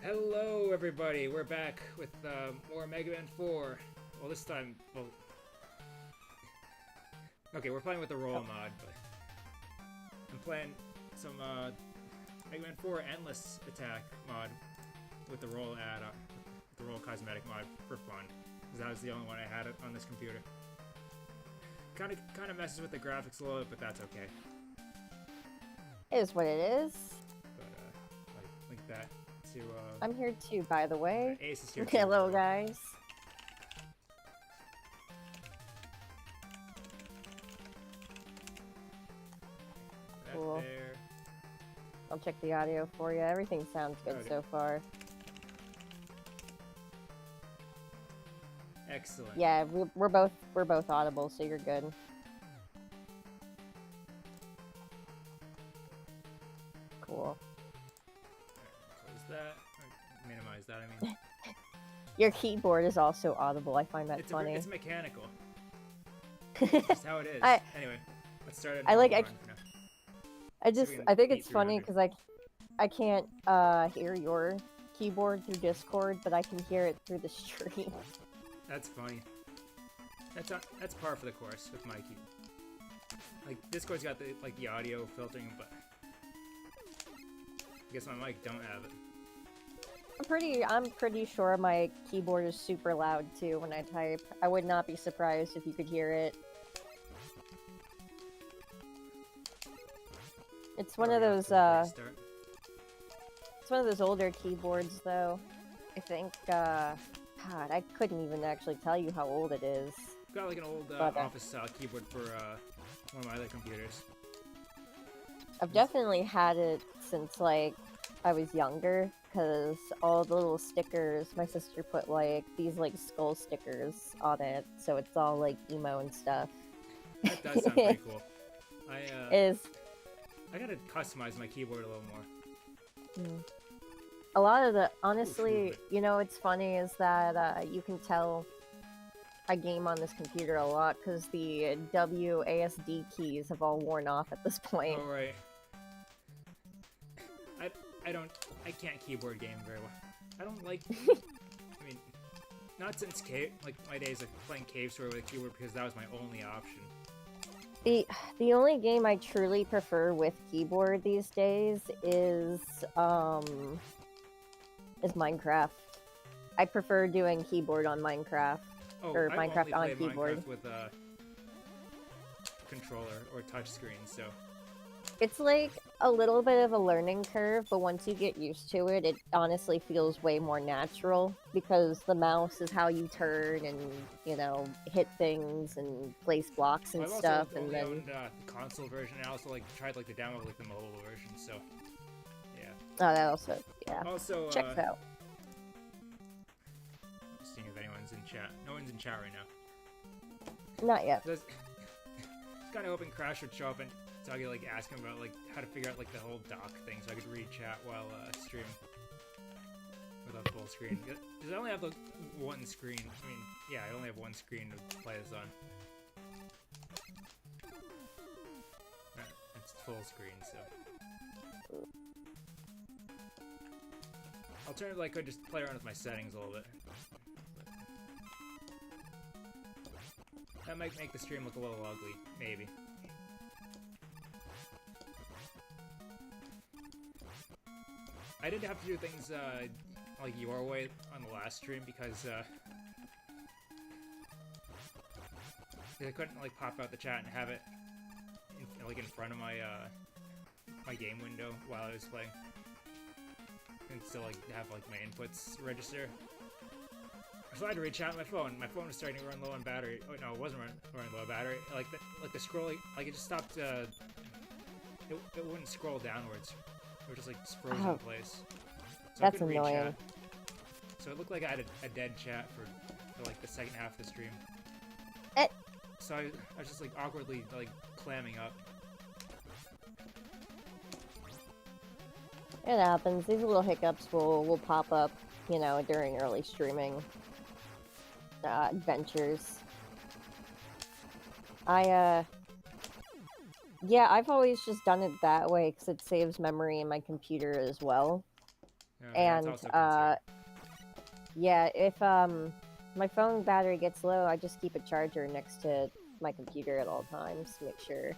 Hello, everybody. We're back with more Mega Man 4. Well, this time, okay, we're playing with the roll mod, but I'm playing some Mega Man 4 Endless Attack mod with the roll the roll cosmetic mod for fun, because that was the only one I had on this computer. Kind of messes with the graphics a little bit, but that's okay. It is what it is. But like that. To, I'm here too, by the way. Ace is here too. Hello, guys. Cool. There. I'll check the audio for you. Everything sounds good so far. Excellent. Yeah, we're both audible, so you're good. Cool. Close that. Or minimize that. I mean. Your keyboard is also audible. I find that funny. It's mechanical. It's just how it is. Anyway, let's start. I think it's funny because I can't hear your keyboard through Discord, but I can hear it through the stream. That's funny. That's par for the course with my keyboard. Like Discord's got the audio filtering, but I guess my mic don't have it. I'm pretty sure my keyboard is super loud too when I type. I would not be surprised if you could hear it. It's one of those it's one of those older keyboards though. I think God, I couldn't even actually tell you how old it is. Got like an old office keyboard for one of my other computers. I've definitely had it since like I was younger, because all the little stickers, my sister put like these like skull stickers on it, so it's all like emo and stuff. That does sound pretty cool. I gotta customize my keyboard a little more. A lot of the, honestly, you know, what's funny is that you can tell I game on this computer a lot because the WASD keys have all worn off at this point. Oh, right. I can't keyboard game very well. I don't like, I mean, not since my days of playing Cave Story with a keyboard, because that was my only option. The only game I truly prefer with keyboard these days is Minecraft. I prefer doing keyboard on Minecraft. Or Minecraft on keyboard. Minecraft with a controller or touchscreen, so it's like a little bit of a learning curve, but once you get used to it, it honestly feels way more natural because the mouse is how you turn and, you know, hit things and place blocks and stuff. And then the console version. I also tried to download the mobile version. So yeah. Oh, that also Also check it out. Seeing if anyone's in chat. No one's in chat right now. Not yet. It's kind of hoping Crash would show up and so I could ask him about how to figure out the whole dock thing, so I could read chat while stream without full screen. Because I only have one screen. I mean, yeah, I only have one screen to play this on. It's full screen, so alternatively, I could just play around with my settings a little bit. That might make the stream look a little ugly, maybe. I did have to do things your way on the last stream because I couldn't pop out the chat and have it in front of my my game window while I was playing, and still have my inputs register. So I had to read chat on my phone. My phone was starting to run low on battery. Oh no, it wasn't running low on battery. The scrolling, it just stopped. It wouldn't scroll downwards. It was just frozen in place. So that's annoying. Read chat. So it looked like I had a dead chat for the second half of the stream. So I was just awkwardly clamming up. It happens. These little hiccups will pop up, you know, during early streaming adventures. Yeah, I've always just done it that way because it saves memory in my computer as well. That's And also a concern. yeah, if my phone battery gets low, I just keep a charger next to my computer at all times to make sure.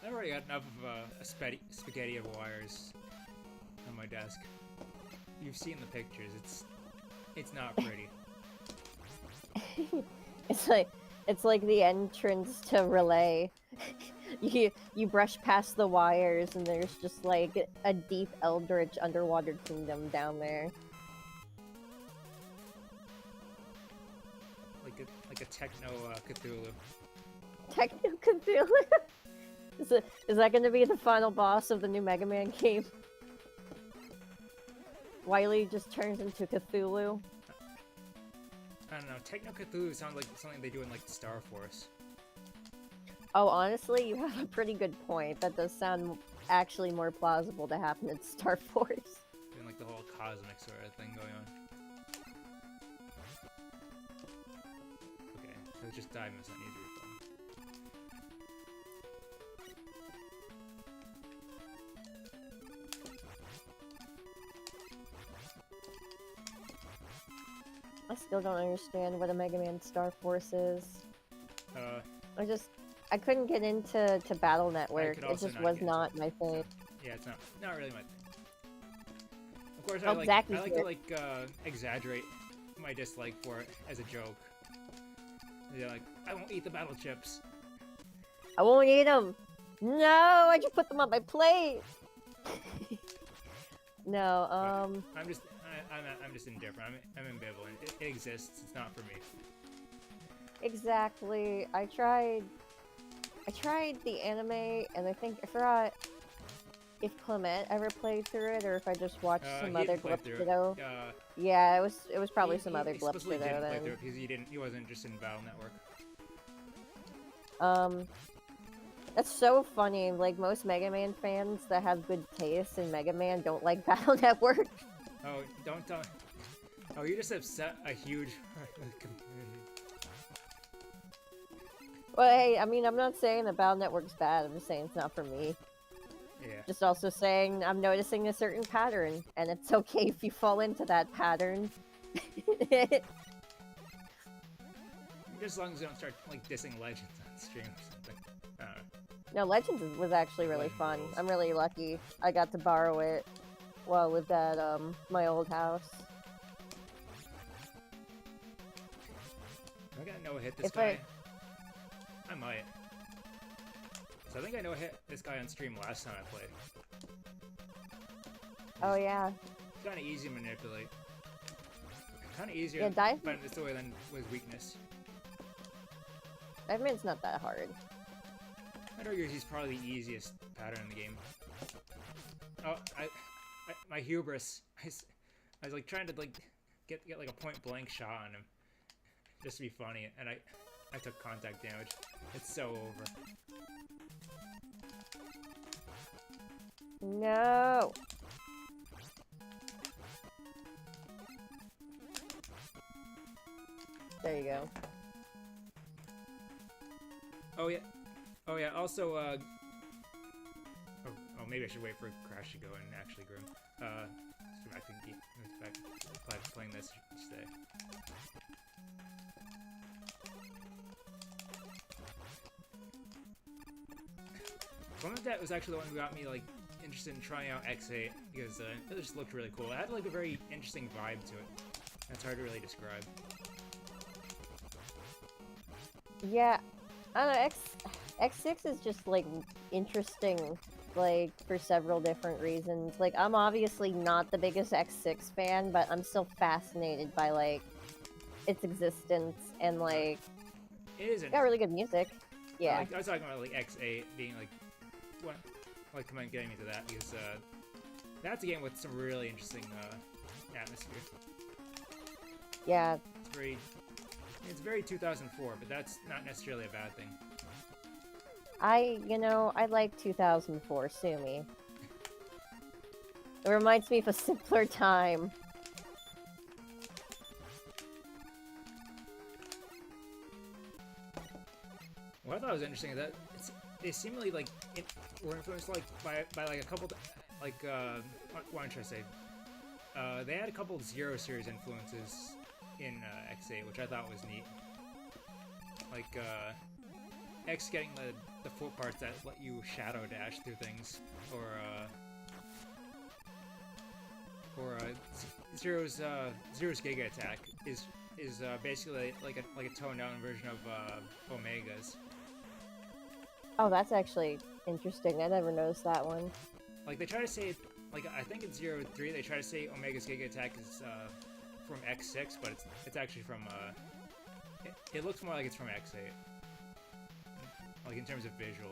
I've already got enough of a spaghetti of wires on my desk. You've seen the pictures. It's not pretty. It's like the entrance to Relay. You brush past the wires and there's just like a deep eldritch underwater kingdom down there. Like a techno Cthulhu. Techno Cthulhu. Is that going to be the final boss of the new Mega Man game? Wily just turns into Cthulhu. I don't know. Techno Cthulhu sounds like something they do in like Star Force. Oh, honestly, you have a pretty good point. That does sound actually more plausible to happen in Star Force. Doing like the whole cosmic sort of thing going on. Okay, so just dive into something easier. I still don't understand what a Mega Man Star Force is. I couldn't get into Battle Network. It just was not my thing. Yeah, it's not really my thing. Of course, I like to exaggerate my dislike for it as a joke. They're like, I won't eat the battle chips. I won't eat them. No, I just put them on my plate. No, I'm just indifferent. I'm ambivalent. It exists. It's not for me. Exactly. I tried the anime, and I think I forgot if Clement ever played through it, or if I just watched some other Glipsido. Yeah, it was probably some other Glipsido then. Because he wasn't interested in Battle Network. That's so funny. Like, most Mega Man fans that have good taste in Mega Man don't like Battle Network. Oh, don't tell. Oh, you just upset a huge community. Well, hey, I mean, I'm not saying that Battle Network's bad. I'm just saying it's not for me. Yeah. Just also saying I'm noticing a certain pattern, and it's okay if you fall into that pattern. Just as long as you don't start like dissing Legends on stream or something. No, Legends was actually really fun. I'm really lucky. I got to borrow it while I lived at my old house. I gotta know hit this guy. I might. So I think I know hit this guy on stream last time I played. Oh yeah. It's kind of easy to manipulate. Kind of easier yeah, to find this way than with weakness. I mean, it's not that hard. I'd argue he's probably the easiest pattern in the game. Oh, my hubris. I was like trying to like get like a point blank shot on him, just to be funny, and I took contact damage. It's so over. No. There you go. Oh yeah. Oh yeah. Also, oh, maybe I should wait for Crash to go and actually groom. Let's go back to playing this today. That was actually the one who got me like interested in trying out X8 because it just looked really cool. It had like a very interesting vibe to it. That's hard to really describe. Yeah, I don't know. X6 is just like interesting, like for several different reasons. Like, I'm obviously not the biggest X6 fan, but I'm still fascinated by like its existence and like it got really good music. Yeah, I was talking about like X8 being like what, like come on, getting into that because that's a game with some really interesting atmosphere. Yeah, it's very 2004, but that's not necessarily a bad thing. I like 2004, sue me. It reminds me of a simpler time. What I thought was interesting is that they seemingly like were influenced like by like a couple like what am I trying to say? They had a couple Zero series influences in X8, which I thought was neat. Like X getting the foot parts that let you shadow dash through things, or Zero's Giga Attack is basically like a toned down version of Omega's. Oh, that's actually interesting. I never noticed that one. Like they try to say, like I think in 03 they try to say Omega's Giga Attack is from X6, but it's actually from it looks more like it's from X8. Like in terms of visual.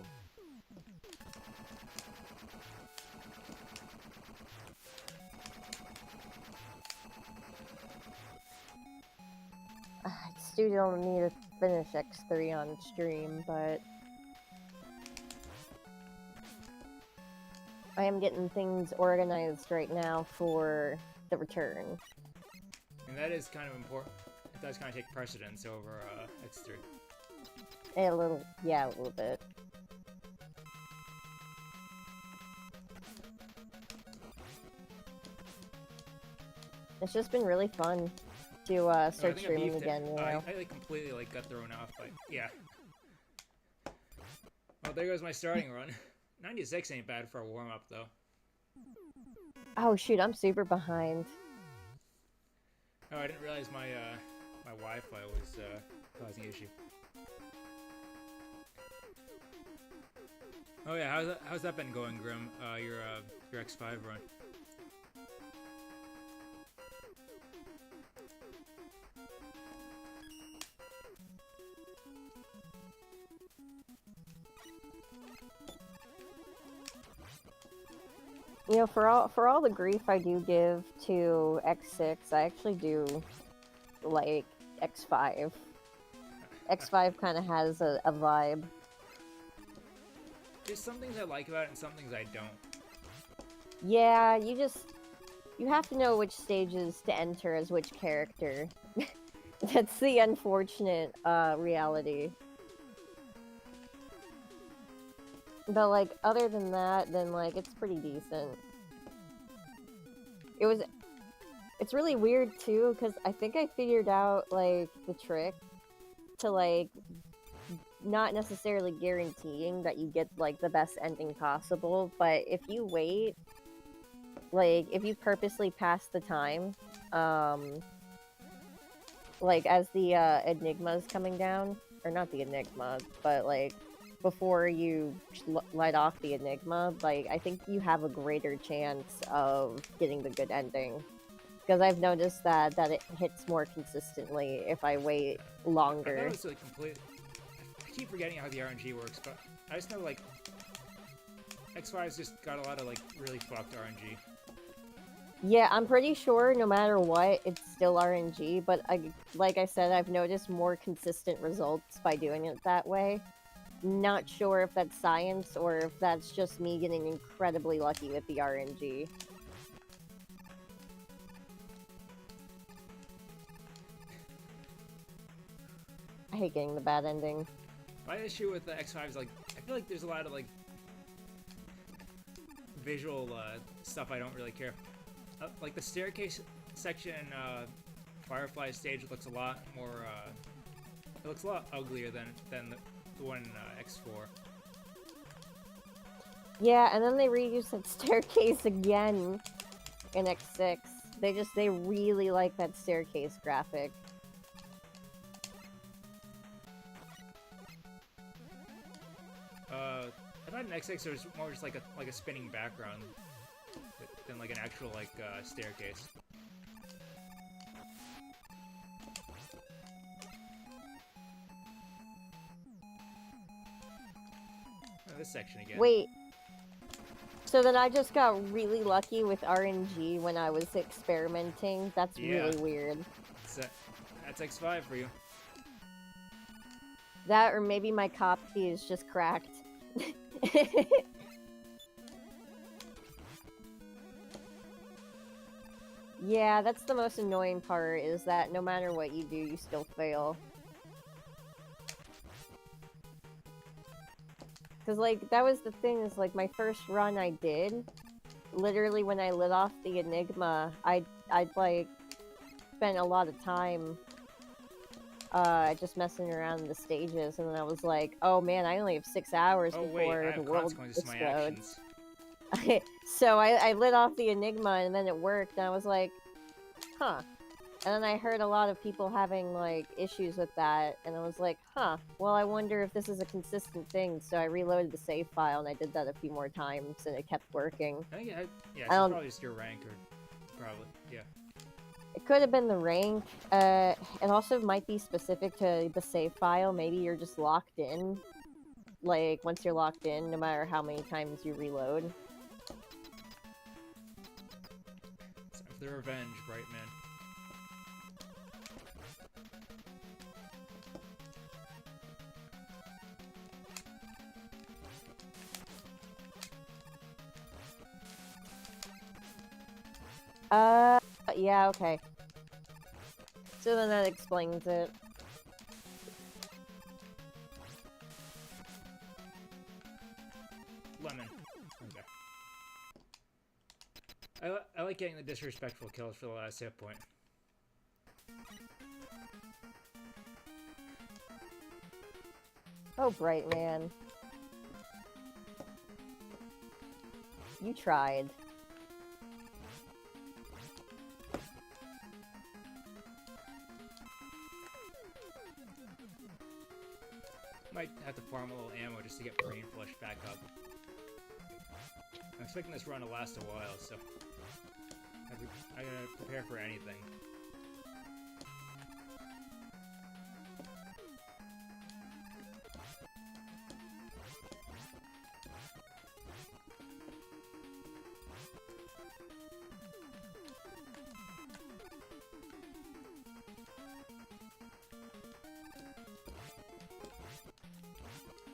I still don't need to finish X3 on stream, but I am getting things organized right now for the return. And that is kind of important. It does kind of take precedence over X3. A little bit. It's just been really fun to start streaming again, you know? I like completely like got thrown off, but yeah. Well, there goes my starting run. 96 ain't bad for a warm-up, though. Oh shoot, I'm super behind. Oh, I didn't realize my my Wi-Fi was causing issue. Oh yeah, how's that been going, Grim? Your X5 run. You know, for all the grief I do give to X6, I actually do like X5. X5 kind of has a vibe. There's some things I like about it and some things I don't. Yeah, you have to know which stages to enter as which character. That's the unfortunate reality. But like other than that, then like it's pretty decent. It's really weird too, because I think I figured out like the trick to like not necessarily guaranteeing that you get like the best ending possible, but if you wait, like if you purposely pass the time, like as the enigma is coming down, or not the enigma, but like before you let off the enigma, like I think you have a greater chance of getting the good ending. Because I've noticed that it hits more consistently if I wait longer. I thought it was like complete. I keep forgetting how the RNG works, but I just know like X5's just got a lot of like really fucked RNG. Yeah, I'm pretty sure no matter what, it's still RNG, but like I said, I've noticed more consistent results by doing it that way. Not sure if that's science or if that's just me getting incredibly lucky with the RNG. I hate getting the bad ending. My issue with the X5 is like, I feel like there's a lot of like visual stuff I don't really care. Like the staircase section in Firefly stage looks a lot more, it looks a lot uglier than the one in X4. Yeah, and then they reused that staircase again in X6. They really like that staircase graphic. I thought in X6 there was more just like a spinning background than like an actual like staircase. Oh, this section again. Wait. So then I just got really lucky with RNG when I was experimenting. That's really weird. That's X5 for you. That or maybe my copy is just cracked. Yeah, that's the most annoying part, is that no matter what you do, you still fail. Because, like, that was the thing, is, like, my first run I did, literally when I lit off the Enigma, I'd like spent a lot of time just messing around in the stages, and then I was like, oh man, I only have 6 hours Oh wait, before I the have world consequences to my explodes. actions. So I lit off the Enigma, and then it worked, and I was like, huh. And then I heard a lot of people having like issues with that, and I was like, huh, well, I wonder if this is a consistent thing. So I reloaded the save file, and I did that a few more times, and it kept working. I think yeah, I it's don't. probably just your rank, or probably yeah. It could have been the rank. It also might be specific to the save file. Maybe you're just locked in. Like once you're locked in, no matter how many times you reload. It's time for the revenge, Bright Man. Yeah, okay. So then that explains it. Lemon. Okay. I like getting the disrespectful kills for the last hit point. Oh, Bright Man. You tried. Might have to farm a little ammo just to get Brain Flush back up. I'm expecting this run to last a while, so I gotta prepare for anything.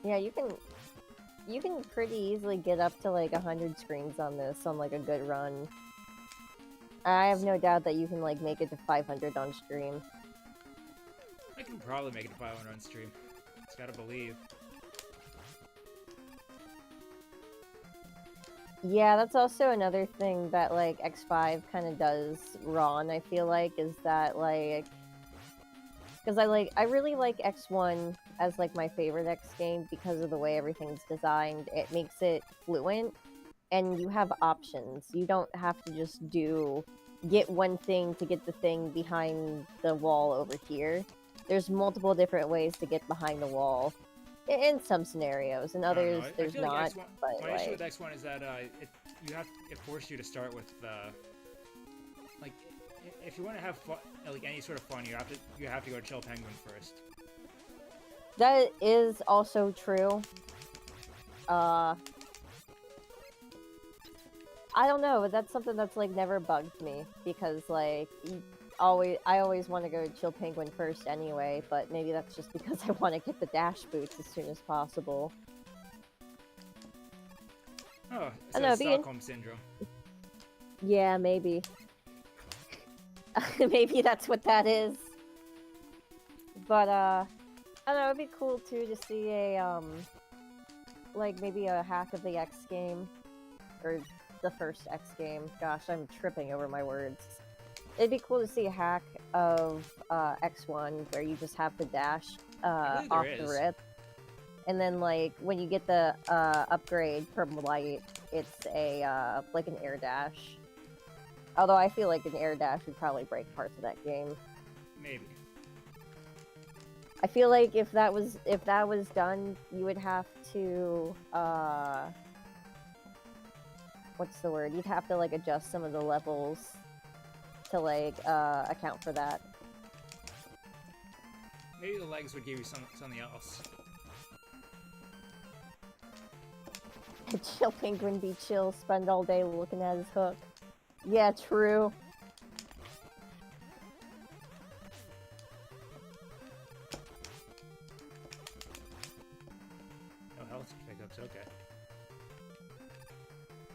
Yeah, you can pretty easily get up to like 100 screens on this on like a good run. I have no doubt that you can like make it to 500 on stream. I can probably make it to 500 on stream. Just gotta believe. Yeah, that's also another thing that like X5 kind of does wrong, I feel like, is that like because I really like X1 as like my favorite X game because of the way everything's designed. It makes it fluent and you have options. You don't have to just get one thing to get the thing behind the wall over here. There's multiple different ways to get behind the wall in some scenarios. In others, I there's feel not. like X1, but my like, issue with X1 is that it forced you to start with like if you want to have fun, like any sort of fun, you have to go to Chill Penguin first. that is also true. I don't know, but that's something that's like never bugged me because like I always want to go to Chill Penguin first anyway, but maybe that's just because I want to get the dash boots as soon as possible. Oh, I so know, Stockholm Syndrome. Yeah, maybe. Maybe that's what that is. But I don't know, it'd be cool too to see a like maybe a hack of the X game or the first X game. Gosh, I'm tripping over my words. It'd be cool to see a hack of X1 where you just have the dash off the rip. And then like when you get the upgrade from Light, it's a like an air dash. Although I feel like an air dash would probably break parts of that game. Maybe. I feel like if that was done, you would have to what's the word? You'd have to like adjust some of the levels to like account for that. Maybe the legs would give you something else. Chill Penguin be chill, spend all day looking at his hook. Yeah, true. No health pickups, okay.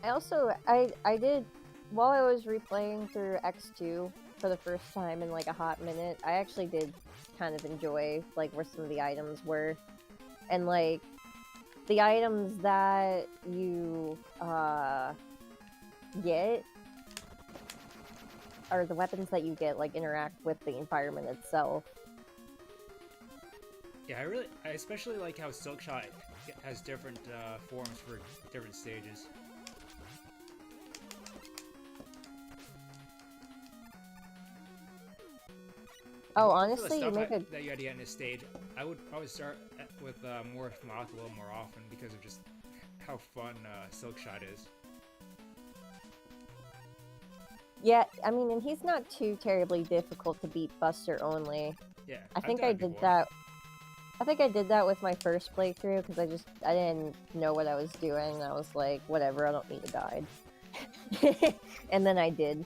I also I did while I was replaying through X2 for the first time in like a hot minute, I actually did kind of enjoy like where some of the items were. And like the items that you get, or the weapons that you get, like, interact with the environment itself. Yeah, I especially like how Silkshot has different forms for different stages. Oh, For the honestly, you stuff make a... that you had to get in this stage, I would start with Morph Moth a little more often because of just how fun Silkshot is. Yeah, I mean, and he's not too terribly difficult to beat Buster only. Yeah, I think done I it did before. that. I think I did that with my first playthrough because I didn't know what I was doing. I was like, whatever, I don't need a guide. And then I did.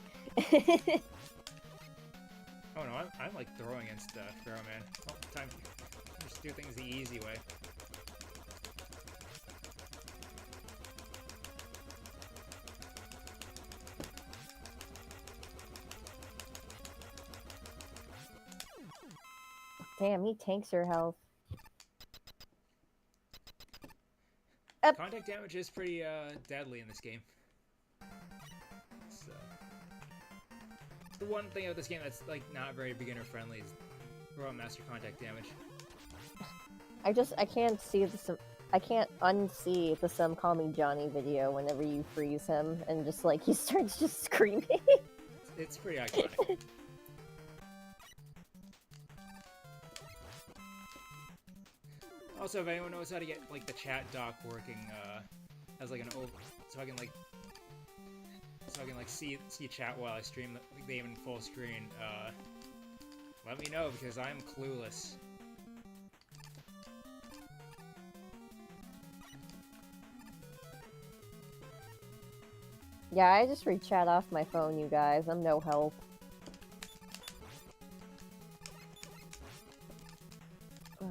Oh no, I'm like throwing and stuff, Pharaoh Man. Oh, time to just do things the easy way. Damn, he tanks her health. Contact damage is pretty deadly in this game. So, the one thing about this game that's like not very beginner friendly is Robot Master contact damage. I can't see I can't unsee the Some Call Me Johnny video whenever you freeze him and just like he starts just screaming. It's pretty iconic. Also, if anyone knows how to get like the chat dock working as like an so I can like see chat while I stream the game in full screen, let me know because I'm clueless. Yeah, I just read chat off my phone, you guys. I'm no help. Ugh.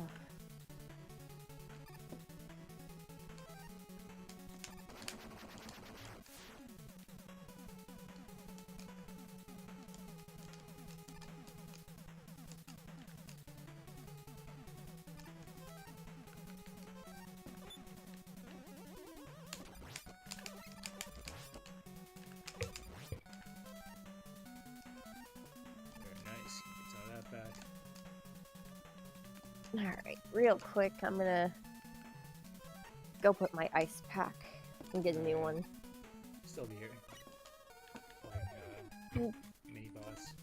Alright, real quick, I'm gonna go put my ice pack and get a new one. Still be here. Playing mini boss.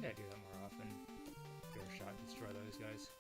Yeah, do that more often. Fair shot, destroy those guys.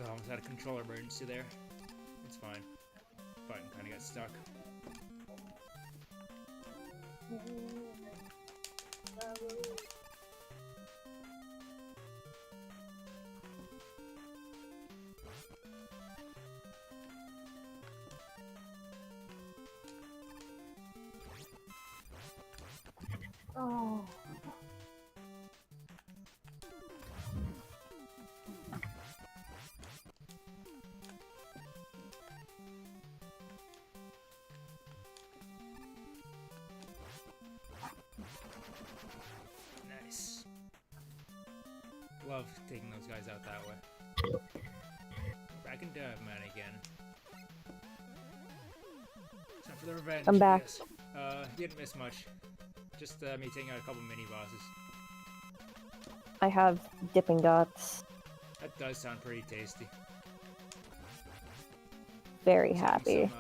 I almost had a controller emergency there. It's fine. Button kind of got stuck. Oh. Nice. Love taking those guys out that way. Back in Man again. Time for the revenge. I'm back. Yes. Didn't miss much. Just me taking out a couple mini bosses. I have Dipping Dots. That does sound pretty tasty. Very Some, happy.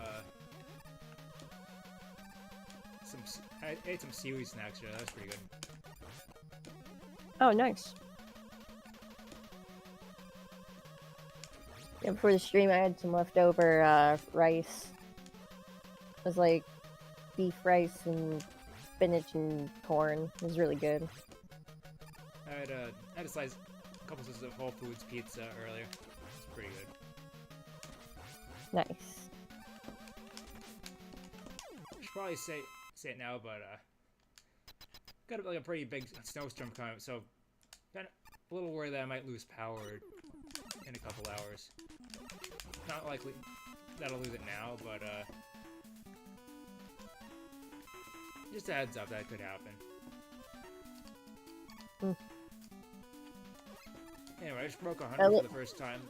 I ate some seaweed snacks here. That's pretty good. Oh, nice. Yeah, before the stream, I had some leftover rice. It was like beef rice and spinach and corn. It was really good. I had a couple slices of Whole Foods pizza earlier. It's pretty good. Nice. I should probably say it now, but got like a pretty big snowstorm coming, so kind of a little worried that I might lose power in a couple hours. Not likely that I'll lose it now, but just a heads up that could happen. Anyway, I just broke 100 for the first time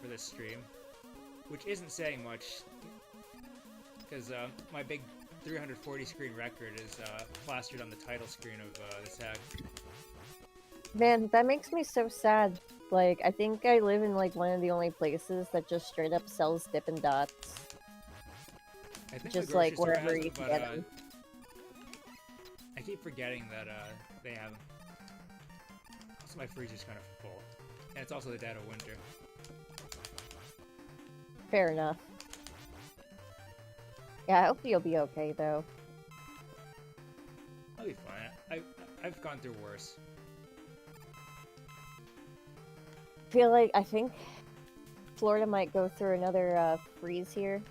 for this stream, which isn't saying much, because my big 340 screen record is plastered on the title screen of this hack. Man, that makes me so sad. Like, I think I live in like one of the only places that just straight up sells Dippin' Dots. I think just the grocery like store wherever has you them, can but, get them. I keep forgetting that they have them. Also, my freezer's kind of full, and it's also the dead of winter. Fair enough. Yeah, I hope you'll be okay though. I'll be fine. I've gone through worse. I think Florida might go through another freeze here.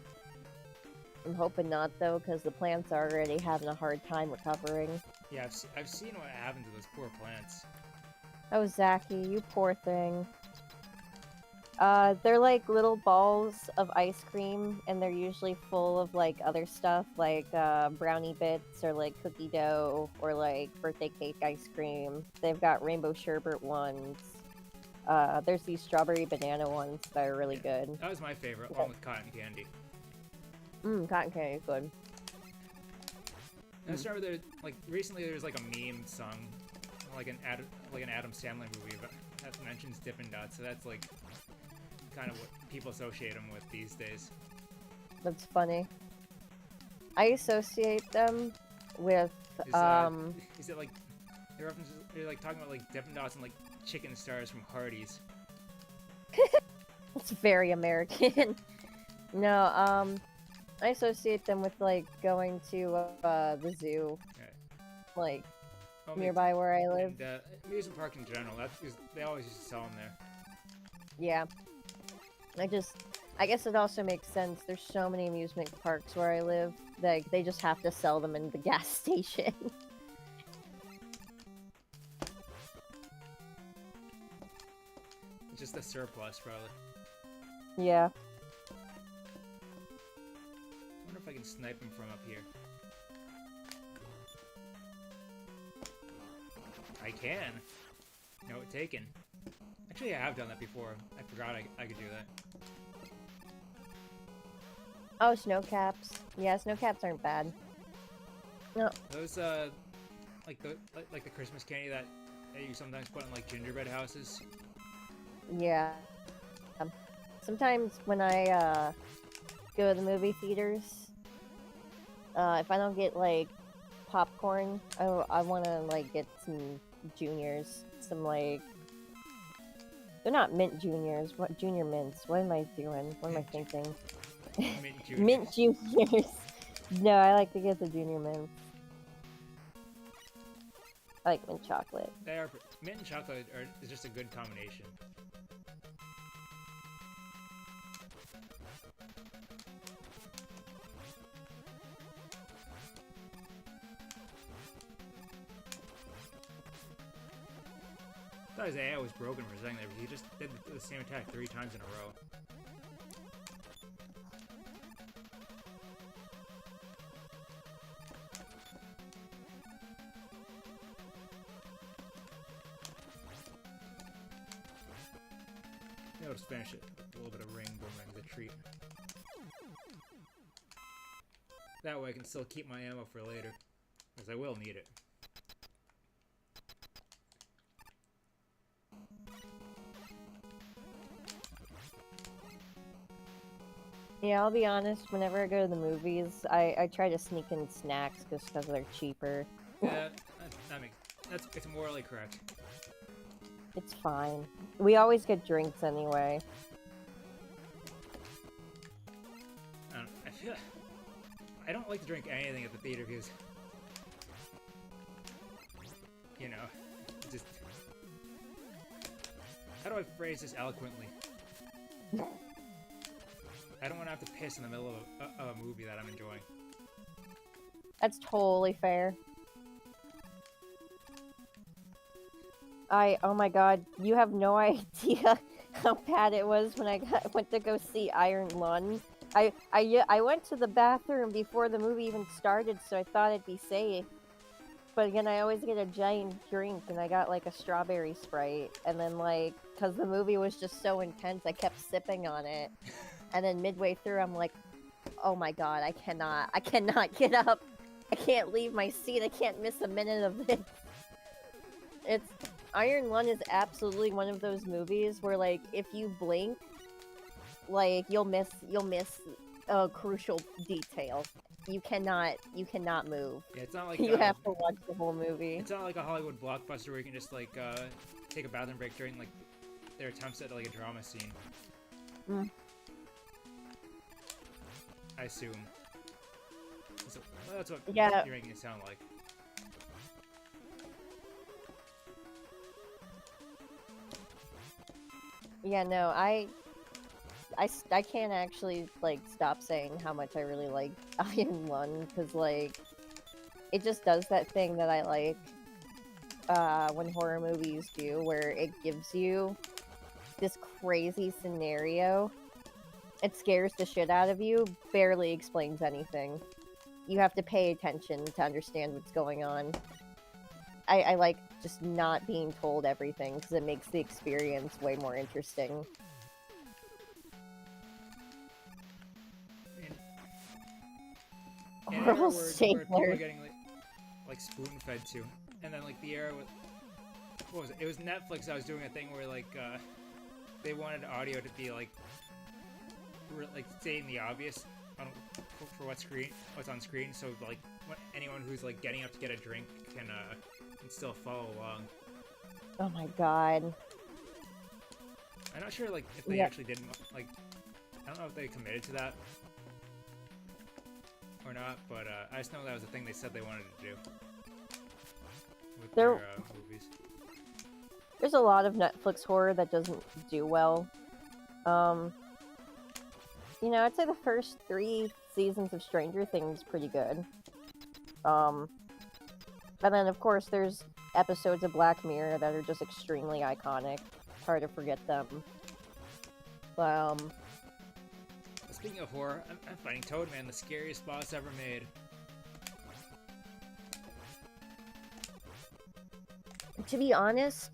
I'm hoping not though, because the plants are already having a hard time recovering. Yeah, I've seen what happened to those poor plants. Oh, Zachy, you poor thing. They're like little balls of ice cream, and they're usually full of like other stuff, like brownie bits or like cookie dough or like birthday cake ice cream. They've got rainbow sherbet ones. There's these strawberry banana ones that are really good. That was my favorite, along with cotton candy. Cotton candy is good. I just remember there, like recently, there's like a meme song, like an Adam Sandler movie that mentions Dippin' Dots. So that's like kind of what people associate them with these days. That's funny. I associate them with Is it like they're like talking about like Dippin' Dots and like chicken stars from Hardee's? It's very American. No, I associate them with like going to the zoo, like nearby where I live. And amusement park in general. They always used to sell them there. Yeah. I guess it also makes sense. There's so many amusement parks where I live that they just have to sell them in the gas station. It's just a surplus, probably. Yeah. I wonder if I can snipe him from up here. I can. No, taken. Actually, I have done that before. I forgot I could do that. Oh, snow caps. Yeah, snow caps aren't bad. No. Those like the Christmas candy that you sometimes put in like gingerbread houses. Yeah. Sometimes when I go to the movie theaters, if I don't get like popcorn, I want to like get some juniors, some like they're not mint juniors. What junior mints? What am I doing? What am I thinking? Mint juniors. Mint juniors. No, I like to get the junior mints. I like mint chocolate. Mint and chocolate is just a good combination. I thought his AI was broken for a second there, but he just did the same attack 3 times in a row. Maybe I'll just finish it with a little bit of ring boomerang as a treat. That way I can still keep my ammo for later, because I will need it. Yeah, I'll be honest, whenever I go to the movies, I try to sneak in snacks just because they're cheaper. Yeah, it's morally correct. It's fine. We always get drinks anyway. I don't like to drink anything at the theater because, you know, just how do I phrase this eloquently? I don't want to have to piss in the middle of a movie that I'm enjoying. That's totally fair. Oh my god, you have no idea how bad it was when I went to go see Iron Lung. I went to the bathroom before the movie even started, so I thought it'd be safe. But again, I always get a giant drink, and I got like a strawberry Sprite, and then like, cause the movie was just so intense, I kept sipping on it, and then midway through, I'm like, oh my god, I cannot get up, I can't leave my seat, I can't miss a minute of this. It's Iron Lung is absolutely one of those movies where like if you blink, like you'll miss a crucial detail. You cannot move. Yeah, it's not like You have to watch the whole movie. It's not like a Hollywood blockbuster where you can just like take a bathroom break during like their attempts at like a drama scene. Mm. I assume. So, well, that's what Yeah. you're making it sound like. Yeah, no, I can't actually like stop saying how much I really like Iron Lung because like it just does that thing that I like when horror movies do, where it gives you this crazy scenario. It scares the shit out of you, barely explains anything. You have to pay attention to understand what's going on. I like just not being told everything because it makes the experience way more interesting. In Oral era where people stapler. are getting like spoon-fed to, and then like the era with what was it? It was Netflix. I was doing a thing where like they wanted audio to be like stating the obvious on for what's on screen. So like anyone who's like getting up to get a drink can still follow along. Oh my god. I'm not sure like if they actually did like I don't know if they committed to that or not, but I just know that was a thing they said they wanted to do with their movies. There's a lot of Netflix horror that doesn't do well. You know, I'd say the first 3 seasons of Stranger Things pretty good. And then of course there's episodes of Black Mirror that are just extremely iconic. It's hard to forget them. But Speaking of horror, I'm fighting Toadman, the scariest boss ever made. to be honest,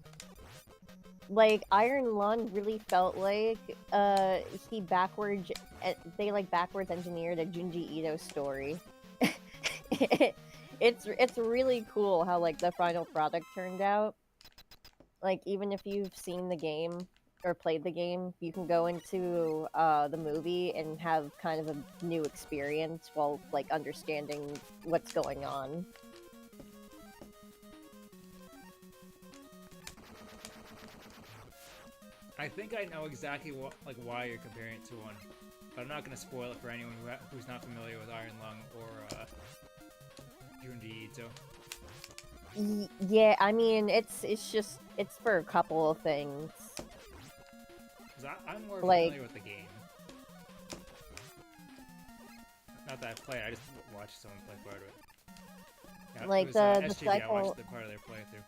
like Iron Lung really felt like they backwards engineered a Junji Ito story. It's really cool how like the final product turned out. Like even if you've seen the game or played the game, you can go into the movie and have kind of a new experience while like understanding what's going on. I think I know exactly why you're comparing it to one, but I'm not gonna spoil it for anyone who's not familiar with Iron Lung or Junji Ito. Yeah, I mean it's for a couple of things. I'm more familiar with the game. Not that I play, I just watched someone play part of it. Yeah, Like it was, the SGB, I cycle. watched the part of their playthrough.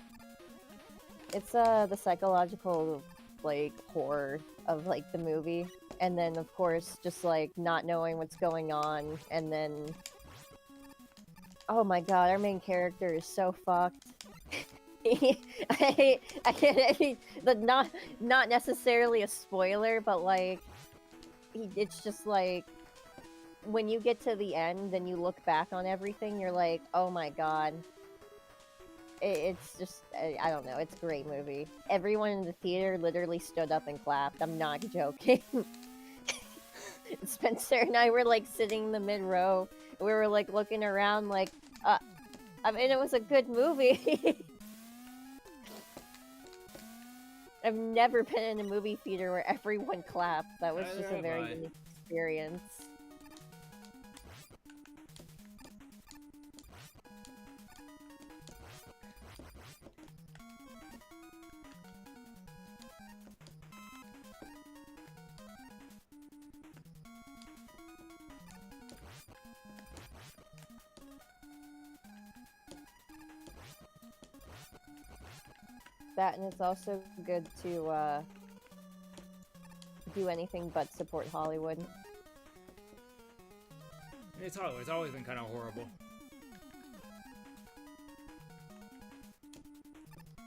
It's the psychological like horror of like the movie, and then of course just like not knowing what's going on, and then oh my god, our main character is so fucked. Not necessarily a spoiler, but like it's just like when you get to the end and you look back on everything, you're like, oh my god. it's just I don't know. It's a great movie. Everyone in the theater literally stood up and clapped. I'm not joking. Spencer and I were like sitting in the mid row. We were like looking around, like, I mean, it was a good movie. I've never been in a movie theater where everyone clapped. That was Neither just a have very I. unique experience. That, and it's also good to do anything but support Hollywood. It's Hollywood. It's always been kind of horrible.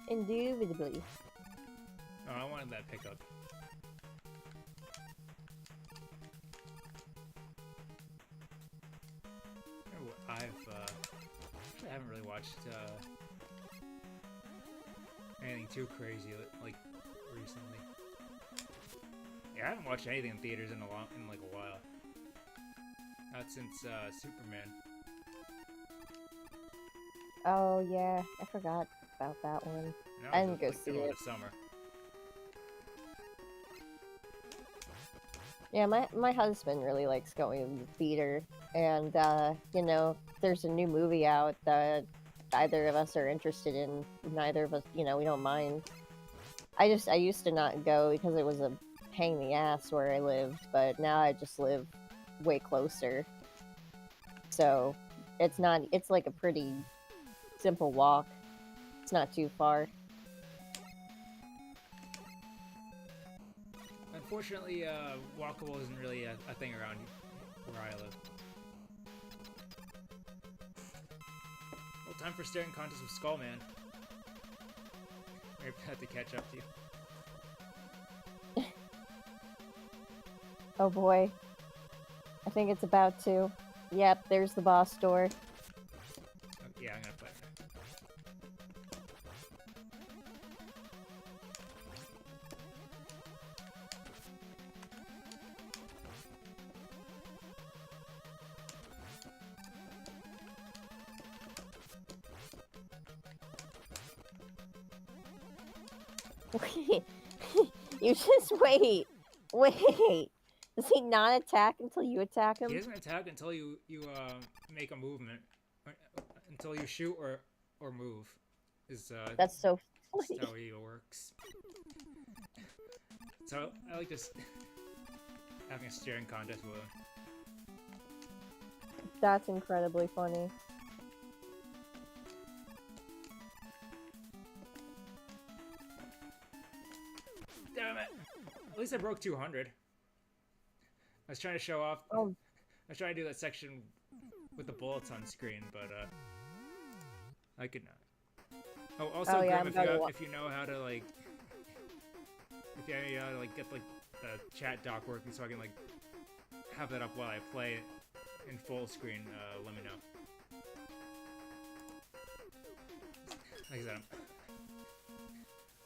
Indubitably. Oh, I wanted that pickup. Actually, I haven't really watched anything too crazy like recently. Yeah, I haven't watched anything in theaters in like a while. Not since Superman. Oh yeah, I forgot about that one. No, I didn't go see middle it. of the summer. Yeah, my husband really likes going to the theater, and you know, there's a new movie out that either of us are interested in. Neither of us, you know, we don't mind. I used to not go because it was a pain in the ass where I lived, but now I just live way closer. So it's like a pretty simple walk. It's not too far. Unfortunately, walkable isn't really a thing around where I live. Well, time for staring contest with Skullman. We're about to catch up to you. Oh boy. I think it's about to. Yep, there's the boss door. Oh, yeah, I'm gonna play. You just wait. Wait. Does he not attack until you attack He him? doesn't attack until you make a movement, until you shoot or move. That's so That's funny. how he works. So I like just having a staring contest with him. That's incredibly funny. Damn it! At least I broke 200. I was trying to show off. Oh. I was trying to do that section with the bullets on screen, but I could not. Oh, also, Oh, yeah, Grim, if you know how to like, if you know how to like get like the chat dock working, so I can like have that up while I play it in full screen, let me know. Like I said,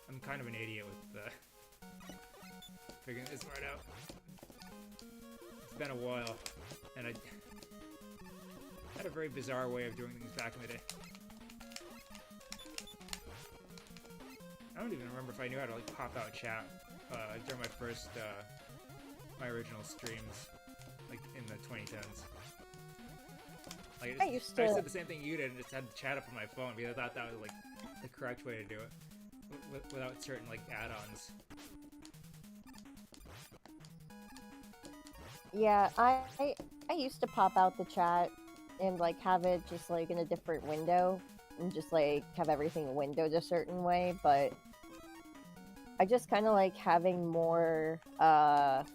I'm kind of an idiot with figuring this part out. It's been a while, and I had a very bizarre way of doing things back in the day. I don't even remember if I knew how to like pop out chat during my first, my original streams, like in the 2010s. Like I used to. I said the same thing you did, and just had the chat up on my phone because I thought that was like the correct way to do it, without certain like add-ons. Yeah, I used to pop out the chat and like have it just like in a different window and just like have everything windowed a certain way, but I just kind of like having more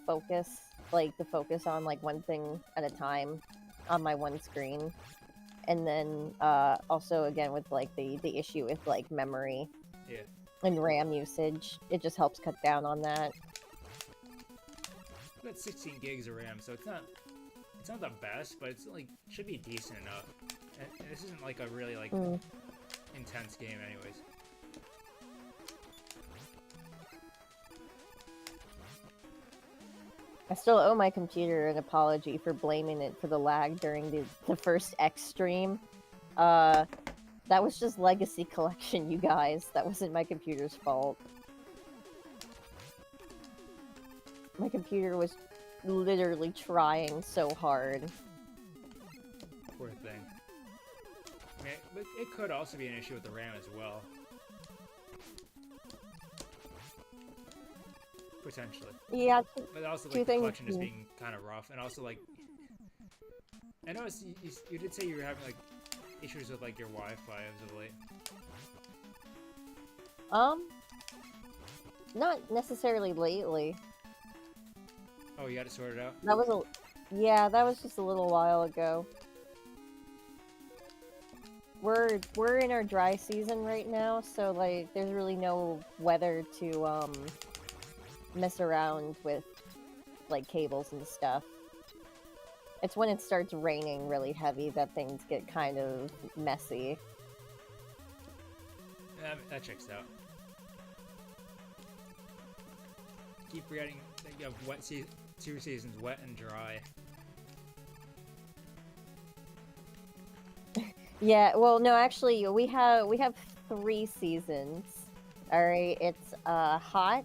focus, like the focus on like one thing at a time on my one screen. And then also again with like the issue with like memory Yeah. and RAM usage, it just helps cut down on that. I've got 16 gigs of RAM, so it's not the best, but it's like should be decent enough. And this isn't like a really like intense game, anyways. I still owe my computer an apology for blaming it for the lag during the first X stream. That was just Legacy Collection, you guys. That wasn't my computer's fault. My computer was literally trying so hard. Poor thing. I mean, it could also be an issue with the RAM as well. Potentially. Yeah, But also, two like, the things. collection just being kind of rough, and also, like, I noticed you did say you were having, like, issues with, like, your Wi-Fi as of late. Not necessarily lately. Oh, you got it sorted out? That was yeah, that was just a little while ago. We're in our dry season right now, so like there's really no weather to mess around with like cables and stuff. It's when it starts raining really heavy that things get kind of messy. That checks out. Keep forgetting that you have two seasons, wet and dry. Yeah, well, no, actually, we have 3 seasons. All right, it's hot,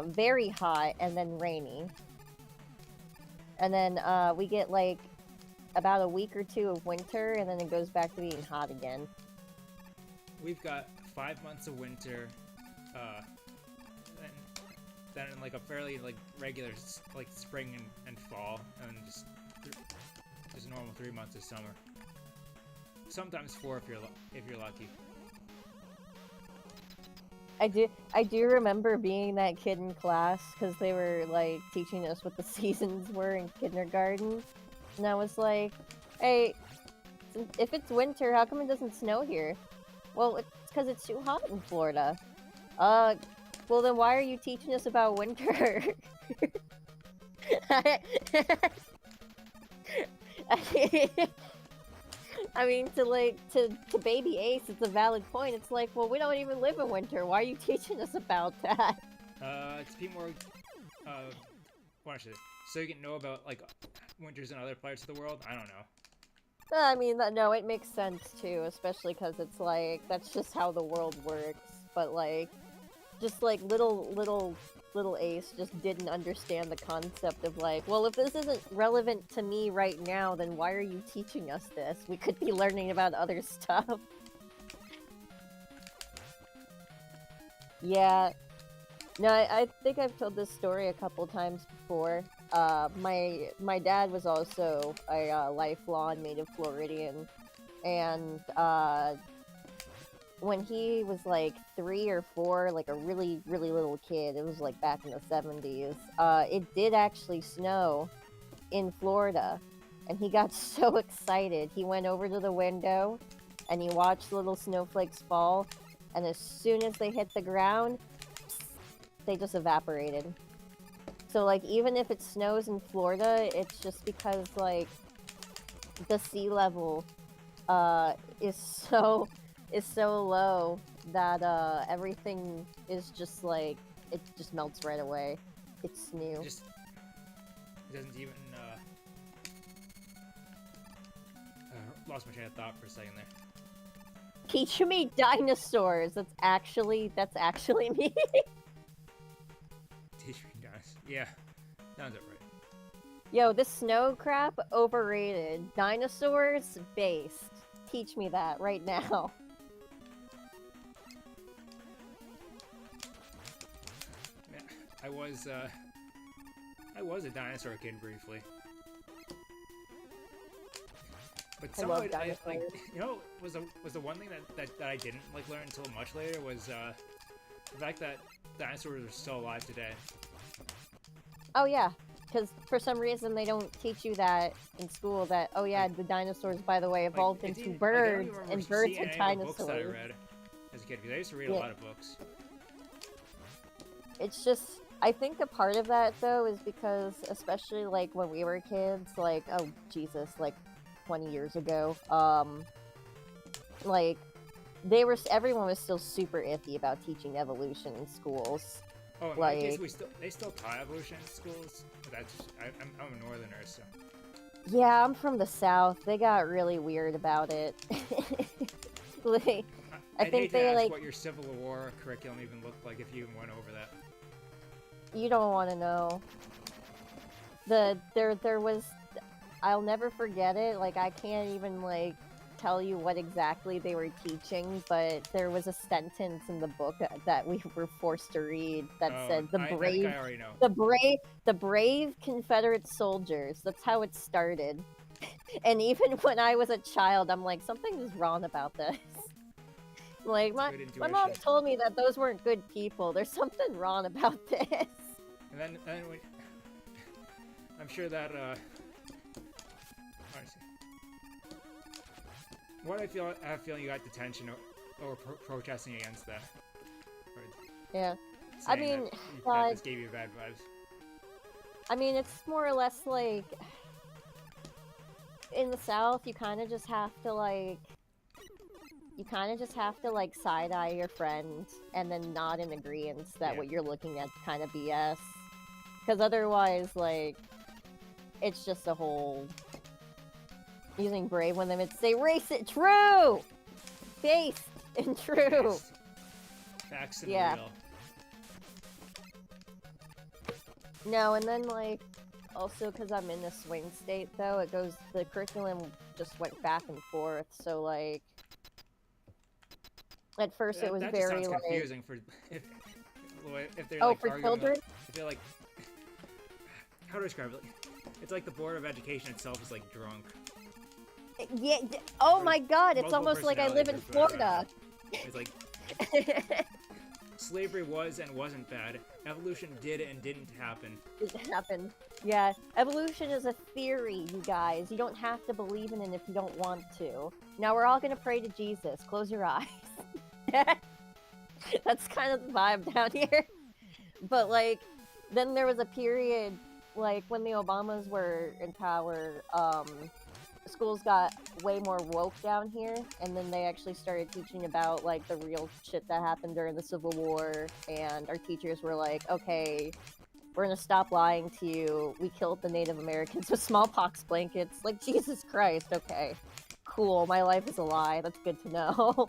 very hot, and then rainy. And then we get like about a week or 2 of winter, and then it goes back to being hot again. We've got 5 months of winter, then like a fairly like regular like spring and fall, and just normal 3 months of summer. Sometimes 4 if you're lucky. I do remember being that kid in class because they were like teaching us what the seasons were in kindergarten, and I was like, "Hey, if it's winter, how come it doesn't snow here?" Well, it's because it's too hot in Florida. Well then why are you teaching us about winter? I mean, to baby Ace, it's a valid point. It's like, well, we don't even live in winter. Why are you teaching us about that? To be more, what should so you can know about like winters in other parts of the world. I don't know. I mean, no, it makes sense too, especially because it's like that's just how the world works. But like, just like little Ace just didn't understand the concept of like, well, if this isn't relevant to me right now, then why are you teaching us this? We could be learning about other stuff. Yeah. No, I think I've told this story a couple times before. My dad was also a lifelong native Floridian, and when he was like 3 or 4, like a really little kid, it was like back in the 70s, it did actually snow in Florida, and he got so excited. He went over to the window and he watched the little snowflakes fall, and as soon as they hit the ground, they just evaporated. So like even if it snows in Florida, it's just because like the sea level is so low that everything is just like it just melts right away. It's new. It doesn't even lost my train of thought for a second there. Teach me dinosaurs. That's actually me. Teach me dinosaurs. Yeah, sounds it right. Yo, this snow crap overrated. Dinosaurs based. Teach me that right now. I was a dinosaur kid briefly. But I love somewhat, like, dinosaurs. you know, was the one thing that I didn't like learn until much later was the fact that dinosaurs are still alive today. Oh yeah, because for some reason they don't teach you that in school. That oh yeah, the dinosaurs, by the way, evolved Like, into I don't birds, even remember and birds seeing are any of the books that I dinosaurs. read as a kid, because I used to read a Yeah. lot of books. It's just, I think a part of that though is because, especially like when we were kids, like oh Jesus, like 20 years ago, like everyone was still super iffy about teaching evolution in schools. Oh, in my case, Like, they still taught evolution in schools. But that's I'm a northerner, so yeah, I'm from the South. They got really weird about it. Like, I I'd think hate to they ask like what your Civil War curriculum even looked like if you even went over that. you don't want to know. There was, I'll never forget it. Like, I can't even like tell you what exactly they were teaching, but there was a sentence in the book that we were forced to read that Oh, said I think I already know. the brave Confederate soldiers. That's how it started. And even when I was a child, I'm like, something is wrong about this. Like, Good my mom intuition. told me that those weren't good people. There's something wrong about this. And then I'm sure that let's see. What I have a feeling you got detention or protesting against that. Or Yeah. I saying mean, that this gave you bad vibes. I mean, it's more or less like in the South, you kind of just have to like side eye your friend and then nod in agreement that Yeah. what you're looking at kind of BS. Because otherwise, like, it's just a whole using brave when they would say race it true, based and true. Based. Facts and Yeah. real. No, and then like also because I'm in a swing state though, the curriculum just went back and forth. So like at first it was That very just sounds like confusing for if they're oh like for arguing. children. If they're like, how to describe it? It's like the Board of Education itself is like drunk. Yeah. Oh Or my God! It's multiple almost like I live in personality disorder. Florida. It's like slavery was and wasn't bad. Evolution did and didn't happen. It happened. Yeah, evolution is a theory, you guys. You don't have to believe in it if you don't want to. Now we're all gonna pray to Jesus. Close your eyes. That's kind of the vibe down here. But like, then there was a period, like when the Obamas were in power, schools got way more woke down here, and then they actually started teaching about like the real shit that happened during the Civil War, and our teachers were like, okay, we're gonna stop lying to you. We killed the Native Americans with smallpox blankets. Like, Jesus Christ, okay. Cool, my life is a lie. That's good to know.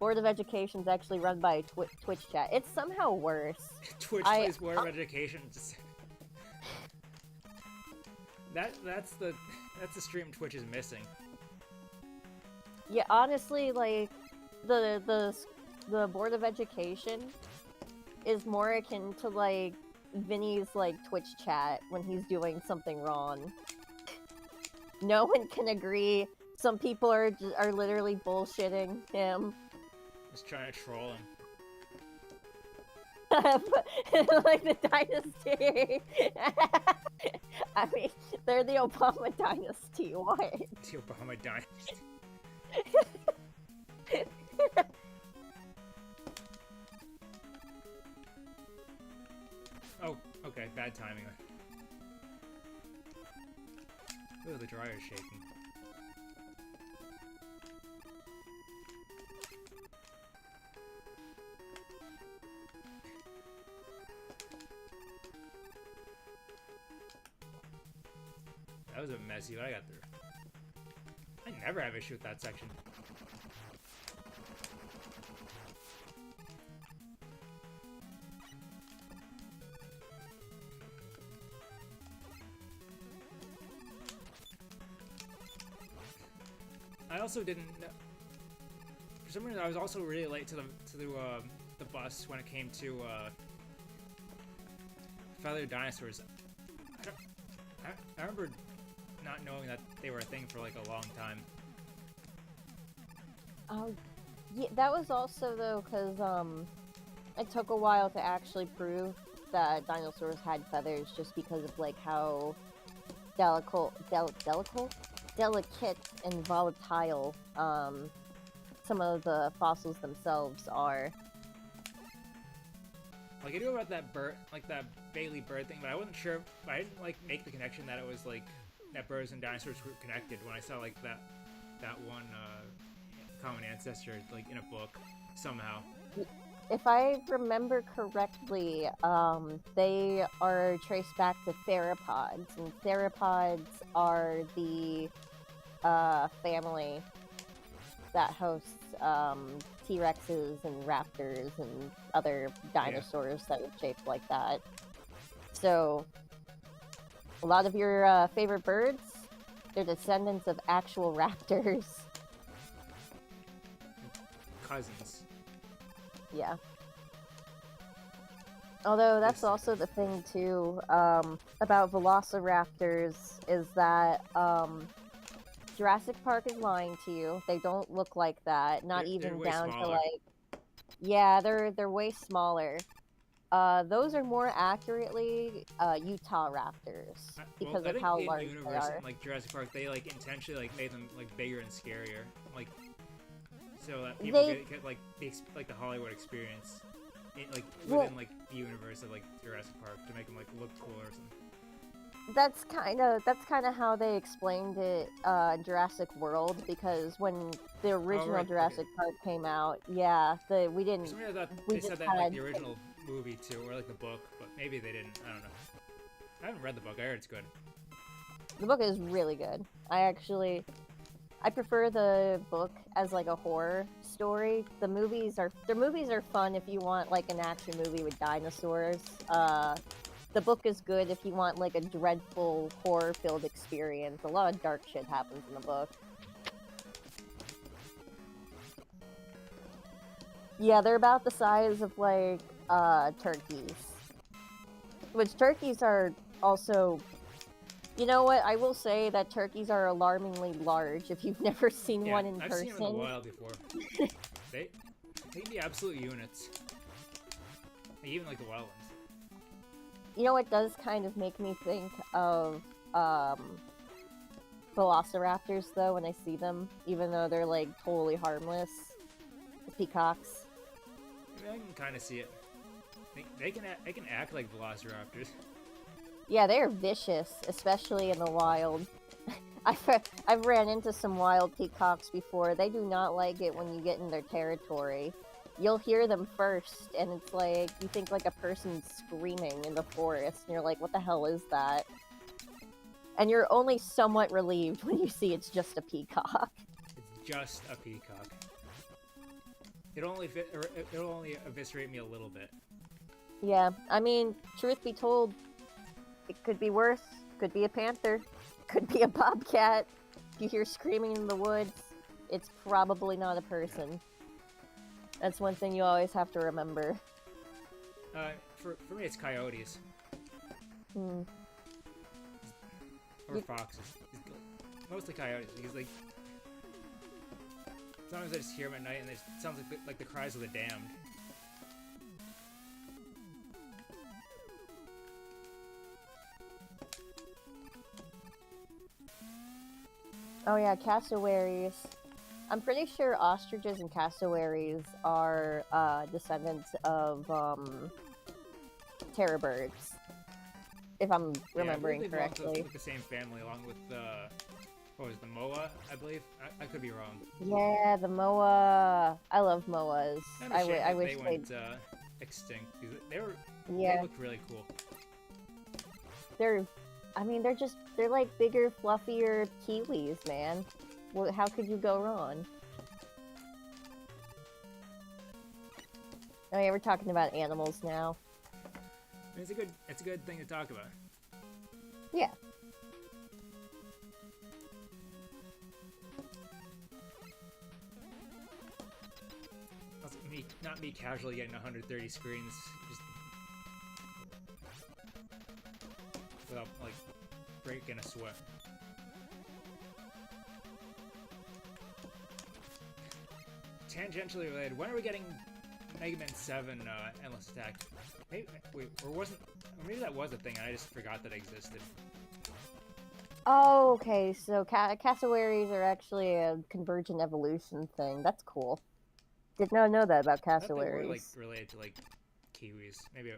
Board of Education is actually run by Twitch chat. It's somehow worse. Twitch plays Board of Education. That's the stream Twitch is missing. Yeah, honestly, like the Board of Education is more akin to like Vinny's like Twitch chat when he's doing something wrong. No one can agree. Some people are literally bullshitting him. Just trying to troll him. Like the dynasty. I mean, they're the Obama dynasty. What? The Obama dynasty. Oh, okay, bad timing. Ooh, the dryer's shaking. That was a messy what I got through. I never have issue with that section. I also didn't know. For some reason, I was also really late to the bus when it came to feathered dinosaurs. I remember not knowing that they were a thing for like a long time. Oh, yeah, that was also though because it took a while to actually prove that dinosaurs had feathers, just because of like how delicate and volatile some of the fossils themselves are. Like I knew about that bird, like that Bailey bird thing, but I wasn't sure. I didn't like make the connection that it was like that birds and dinosaurs were connected when I saw like that one common ancestor, like in a book, somehow. If I remember correctly, they are traced back to theropods, and theropods are the family that hosts T-Rexes and raptors and other dinosaurs that are shaped like that. So, a lot of your favorite birds, they're descendants of actual raptors. Cousins. Yeah. Although that's Yes. also the thing too about velociraptors is that Jurassic Park is lying to you. They don't look like that. Not They're even way down to smaller. like. Yeah, they're way smaller. Those are more accurately Utah raptors because I of think how in large they universe are. in like Jurassic Park, they like intentionally like made them like bigger and scarier, like so that people get like the Hollywood experience, like within like the universe of like Jurassic Park to make them like look cooler or something. That's kind of how they explained it Jurassic World, because when the original Jurassic Park came out, yeah, we didn't. For some reason I thought we they just said that in like the original movie too, or like the book, but maybe they didn't. I don't know. I haven't read the book. I heard it's good. The book is really good. I prefer the book as like a horror story. The movies are fun if you want like an action movie with dinosaurs. The book is good if you want like a dreadful horror-filled experience. A lot of dark shit happens in the book. Yeah, they're about the size of like turkeys. Which turkeys are also. You know what? I will say that turkeys are alarmingly large if you've never seen one in I've person. seen them in the wild before. they can be absolute units. Like, even like the wild ones. You know what does kind of make me think of velociraptors though when I see them, even though they're like totally harmless. The peacocks. I can kind of see it. They can act like velociraptors. Yeah, they're vicious, especially in the wild. I've ran into some wild peacocks before. They do not like it when you get in their territory. You'll hear them first, and it's like, you think like a person's screaming in the forest, and you're like, what the hell is that? And you're only somewhat relieved when you see it's just a peacock. It's just a peacock. It'll only eviscerate me a little bit. Yeah, I mean, truth be told, it could be worse. Could be a panther. Could be a bobcat. If you hear screaming in the woods, it's probably not a person. That's one thing you always have to remember. For me, it's coyotes. Hmm. Or foxes. Mostly coyotes, because like sometimes I just hear them at night and it sounds like the cries of the damned. Oh yeah, cassowaries. I'm pretty sure ostriches and cassowaries are descendants of terror birds, if I'm remembering they correctly. belong to the same family, along with what was it, the moa, I believe. I could be wrong. Yeah, the moa. I love moas. I wish they went extinct because they look really cool. They're like bigger, fluffier kiwis, man. Well, how could you go wrong? Oh yeah, we're talking about animals now. It's a good thing to talk about. Yeah. Also, not me casually getting 130 screens, just without like breaking a sweat. Tangentially related, when are we getting Mega Man 7 Endless Attack? Maybe that was a thing and I just forgot that it existed. Oh, okay. So cassowaries are actually a convergent evolution thing. That's cool. Did not know that about I thought they were cassowaries. like related to like kiwis. Maybe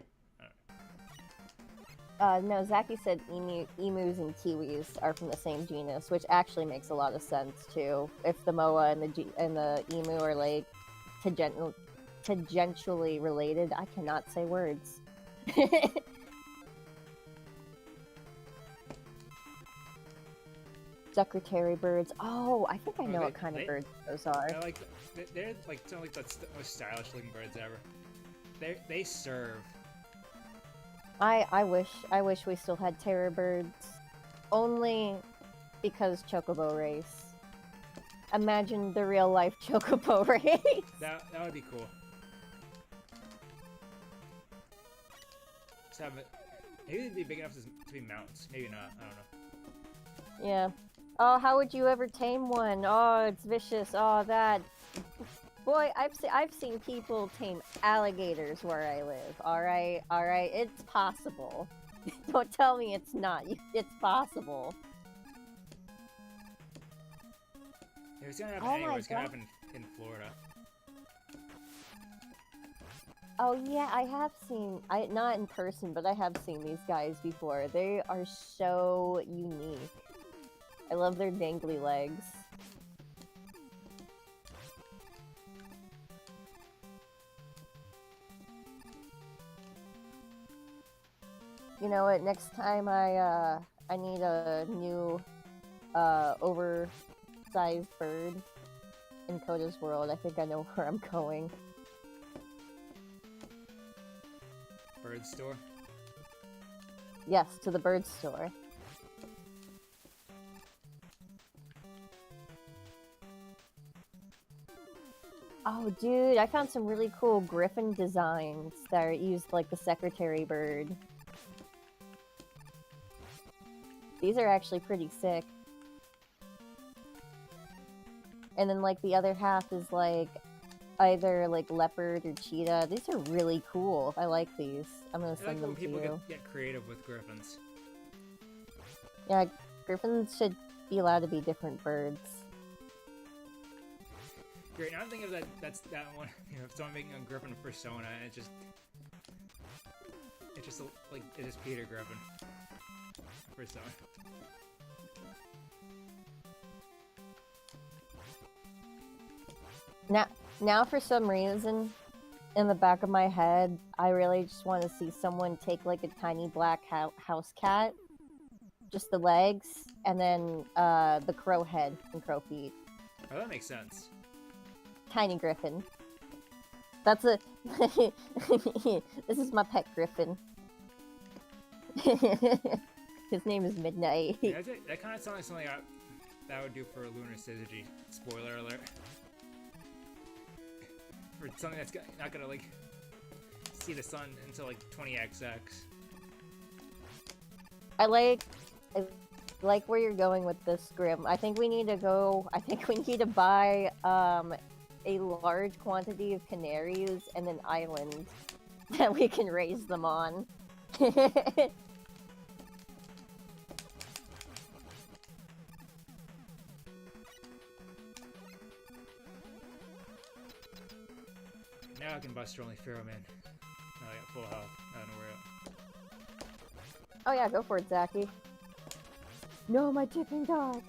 No, Zaki said emus and kiwis are from the same genus, which actually makes a lot of sense too. If the moa and the emu are like tangentially related, I cannot say words. Secretary birds. Oh, I think I know what kind of birds those are. They're like some like the most stylish looking birds ever. They serve. I wish we still had terror birds, only because Chocobo race. Imagine the real life Chocobo race. That would be cool. Just have it. Maybe they'd be big enough to be mounts. Maybe not. I don't know. Yeah. Oh, how would you ever tame one? Oh, it's vicious. Oh, that. Boy, I've seen people tame alligators where I live. All right, it's possible. Don't tell me it's not. It's possible. If it's gonna happen anywhere, it's gonna happen in Florida. Oh yeah, I have seen. Not in person, but I have seen these guys before. They are so unique. I love their dangly legs. You know what? Next time I need a new oversized bird in Coda's world. I think I know where I'm going. Bird store? Yes, to the bird store. Oh, dude, I found some really cool griffin designs that used like the secretary bird. These are actually pretty sick. And then like the other half is like either like leopard or cheetah. These are really cool. I like these. I'm gonna send them to you. People get creative with griffins. Yeah, griffins should be allowed to be different birds. Great. Now I'm thinking of that one. You know, if someone making a Griffin persona, and it's just Peter Griffin persona. Now for some reason, in the back of my head, I really just want to see someone take like a tiny black house cat, just the legs, and then the crow head and crow feet. Oh, that makes sense. Tiny griffin. That's a... This is my pet griffin. His name is Midnight. Yeah, that kind of sounds like something that I would do for Lunar Syzygy. Spoiler alert. For something that's not gonna, like, see the sun until, like, 20XX. I like where you're going with this, Grim. I think we need to buy, a large quantity of canaries and an island that we can raise them on. Now I can buster only Pheroman. Now I got full health. I don't know where Oh yeah, go for it, Zaki. No, my chicken dogs!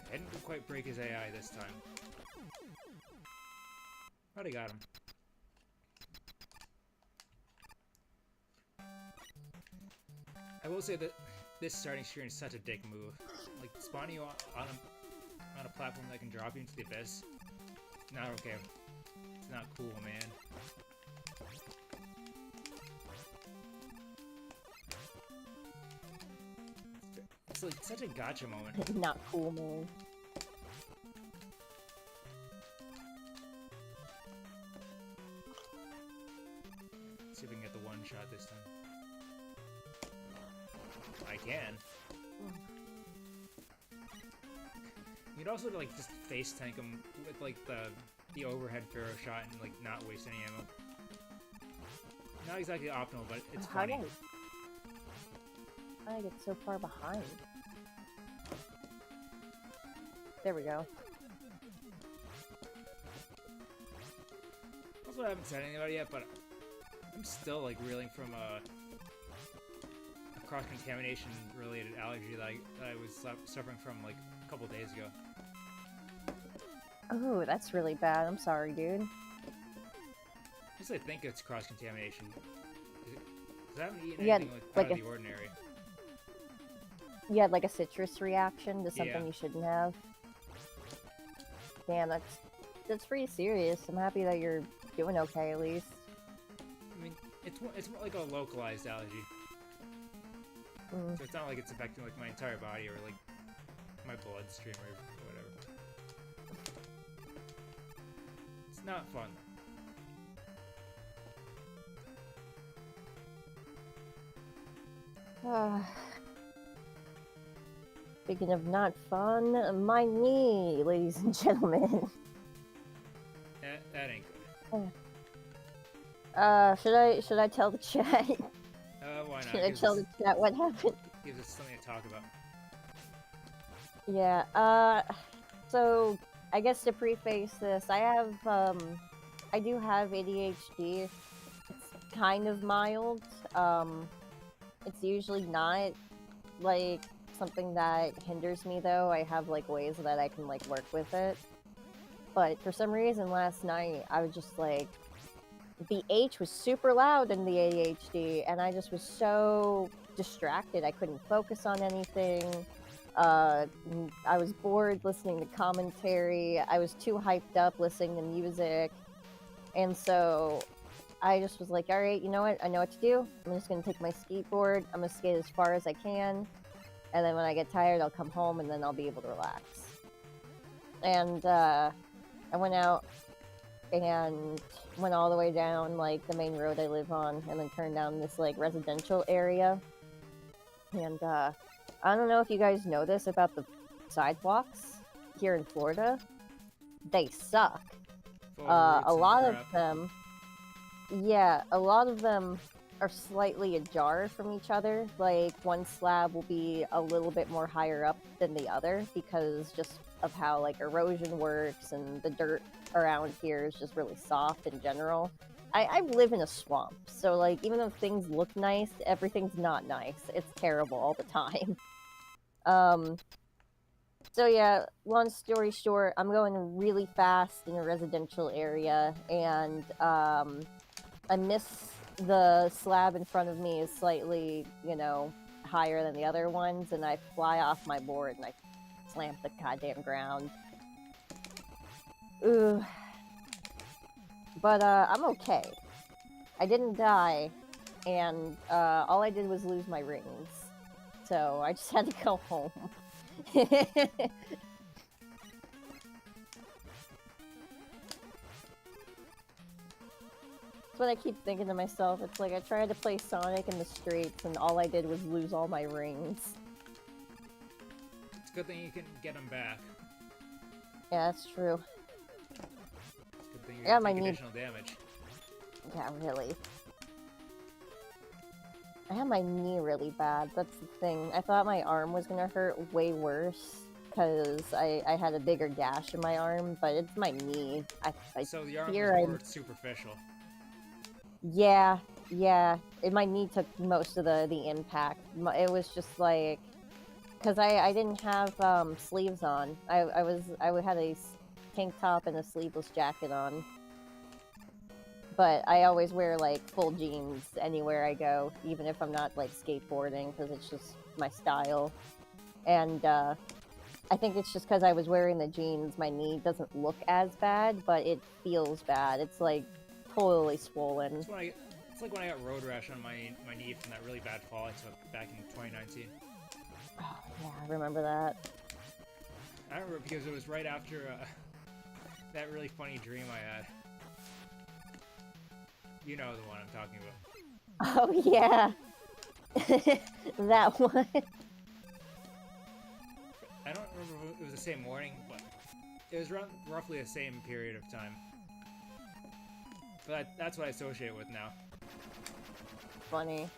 I didn't quite break his AI this time. Already got him. I will say that this starting screen is such a dick move. Like, spawning you on a platform that can drop you into the abyss. Not okay. It's not cool, man. It's like such a gotcha moment. Not cool, man. See if we can get the one shot this time. I can. You could also like just face tank him with like the overhead Pharaoh shot and like not waste any ammo. Not exactly optimal, but it's How funny. did I get so far behind? There we go. Also, I haven't said anything about it yet, but I'm still like reeling from a cross-contamination related allergy that I was suffering from like a couple days ago. Oh, that's really bad. I'm sorry, dude. At least I think it's cross-contamination. Because I haven't eaten Yeah, anything like like out of the ordinary. You had like a citrus reaction to something Yeah. you shouldn't have. Damn, that's pretty serious. I'm happy that you're doing okay at least. I mean, it's more like a localized allergy. Mm. So it's not like it's affecting like my entire body or like my bloodstream or whatever. It's not fun. Speaking of not fun, my knee, ladies and gentlemen. That ain't good. Should I tell the chat? Why not? Should I tell the chat what happened? Gives us something to talk about. Yeah, so I guess to preface this, I do have ADHD. It's kind of mild. It's usually not, like, something that hinders me, though. I have, like, ways that I can, like, work with it. But for some reason last night, I was just, like, the H was super loud in the ADHD, and I just was so distracted. I couldn't focus on anything. I was bored listening to commentary. I was too hyped up listening to music. And so I just was like, all right, you know what? I know what to do. I'm just going to take my skateboard. I'm going to skate as far as I can. And then when I get tired, I'll come home and then I'll be able to relax. And I went out and went all the way down, like, the main road I live on, and then turned down this, like, residential area. And I don't know if you guys know this about the sidewalks here in Florida. They suck. A lot of them, yeah, a lot of them are slightly ajar from each other. Like, one slab will be a little bit more higher up than the other because just of how, like, erosion works, and the dirt around here is just really soft in general. I live in a swamp, so, like, even though things look nice, everything's not nice. It's terrible all the time. So yeah, long story short, I'm going really fast in a residential area, and I miss the slab in front of me is slightly, you know, higher than the other ones, and I fly off my board and I slam the goddamn ground. Ooh. But I'm okay. I didn't die, and all I did was lose my rings. So I just had to go home. That's what I keep thinking to myself. It's like I tried to play Sonic in the streets, and all I did was lose all my rings. It's a good thing you can get them back. Yeah, that's true. It's a good thing you Yeah, can my take knee- additional damage. Yeah, really. I had my knee really bad. That's the thing. I thought my arm was gonna hurt way worse because I had a bigger gash in my arm, but it's my knee. I So the arm fear was more superficial. Yeah. My knee took most of the impact. It was just like, because I didn't have sleeves on. I had a tank top and a sleeveless jacket on. But I always wear, like, full jeans anywhere I go, even if I'm not, like, skateboarding, because it's just my style. And I think it's just because I was wearing the jeans, my knee doesn't look as bad, but it feels bad. It's, like, totally swollen. It's like when I got road rash on my knee from that really bad fall I took back in 2019. Oh, yeah, I remember that. I remember because it was right after that really funny dream I had. You know the one I'm talking about. Oh, yeah. That one. I don't remember if it was the same morning, but it was roughly the same period of time. But that's what I associate with now. funny.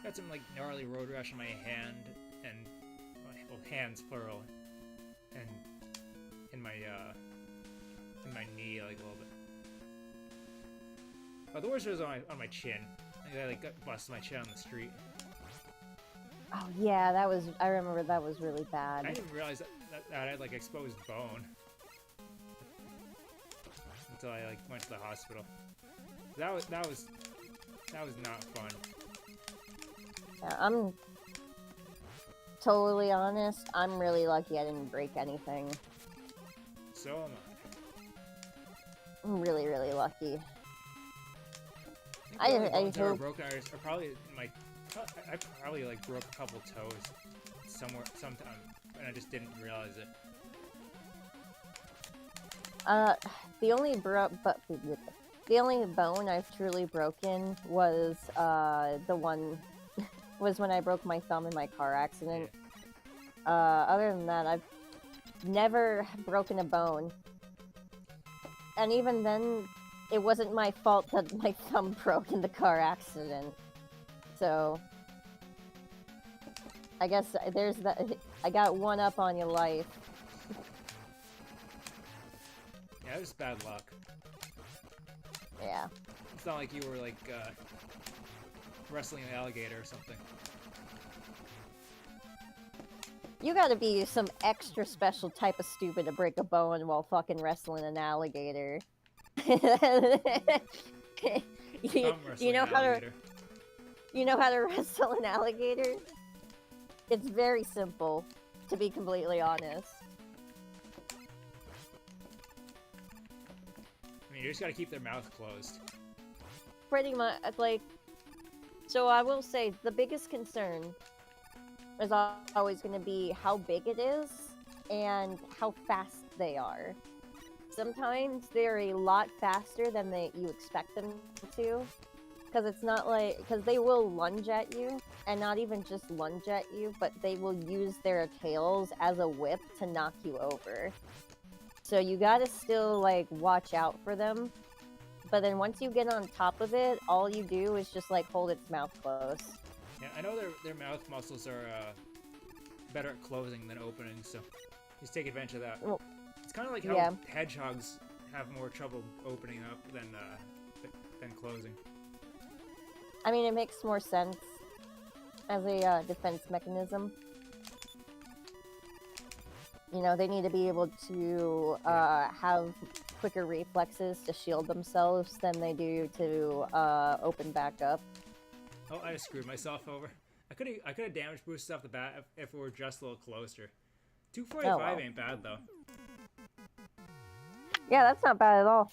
Got some like gnarly road rash in my hand and well, hands plural, and in my knee like a little bit. But the worst was on my chin. I like got busted my chin on the street. Oh yeah, that was. I remember that was really bad. I didn't realize that I had like exposed bone until I like went to the hospital. That was not fun. Yeah, I'm totally honest. I'm really lucky I didn't break anything. So am I'm really, really lucky. I. I The ones that are hope. broken are probably my. I probably like broke a couple toes sometime, and I just didn't realize it. The only the only bone I've truly broken was the one was when I broke my thumb in my car accident. Other than that, I've never broken a bone. And even then, it wasn't my fault that my thumb broke in the car accident. So, I guess there's that. I got one up on your life. Yeah, it was bad luck. Yeah. It's not like you were like wrestling an alligator or something. You gotta be some extra special type of stupid to break a bone while fucking wrestling an alligator. you, you know how to wrestle an alligator? It's very simple, to be completely honest. I mean, you just gotta keep their mouth closed. Pretty much, like. So I will say the biggest concern is always going to be how big it is and how fast they are. Sometimes they're a lot faster than you expect them to, because it's not like, because they will lunge at you, and not even just lunge at you, but they will use their tails as a whip to knock you over. So you gotta still like watch out for them. But then once you get on top of it, all you do is just like hold its mouth closed. Yeah, I know their mouth muscles are better at closing than opening, so just take advantage of that. Well, it's kind of like how yeah. hedgehogs have more trouble opening up than closing. I mean, it makes more sense as a defense mechanism. You know, they need to be able to have quicker reflexes to shield themselves than they do to open back up. Oh, I just screwed myself over. I could have damage boosted off the bat if it were just a little closer. 245 Oh, well. ain't bad though. Yeah, that's not bad at all.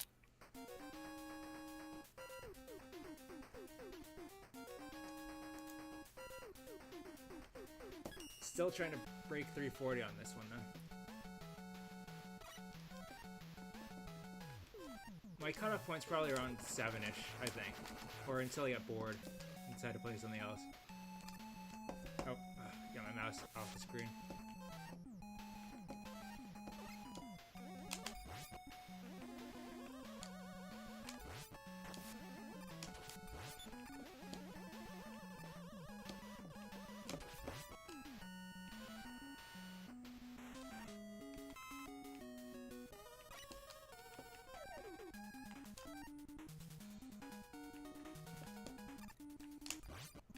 Still trying to break 340 on this one though. My cutoff point's probably around 7-ish, I think. Or until I get bored and decide to play something else. Oh, got my mouse off the screen.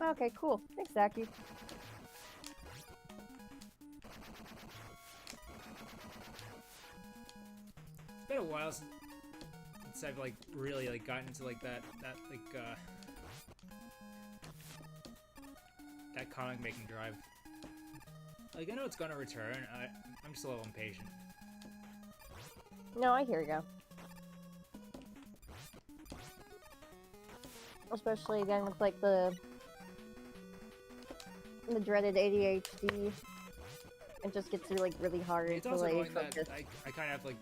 Okay, cool. Thanks, Zachy. It's been a while since I've like really like gotten into like that comic making drive. Like I know it's gonna return. I'm just a little impatient. No, I hear you. Especially again with like the dreaded ADHD. It just gets like really hard It's to also like annoying that focus. I kind of have like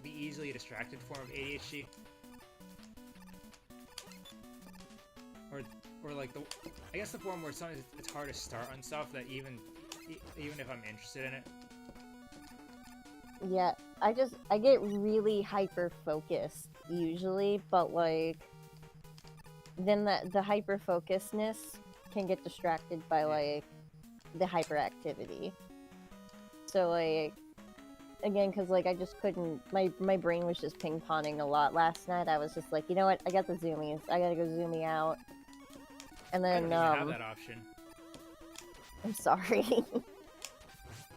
the easily distracted form of ADHD. Or like I guess the form where sometimes it's hard to start on stuff that even if I'm interested in it. Yeah, I get really hyper focused usually, but like then the hyper focusedness can get distracted by like the hyperactivity. So like again, because like I just couldn't. My brain was just ping ponging a lot last night. I was just like, you know what? I got the zoomies. I gotta go zoomie out. And I then don't even have that option. I'm sorry.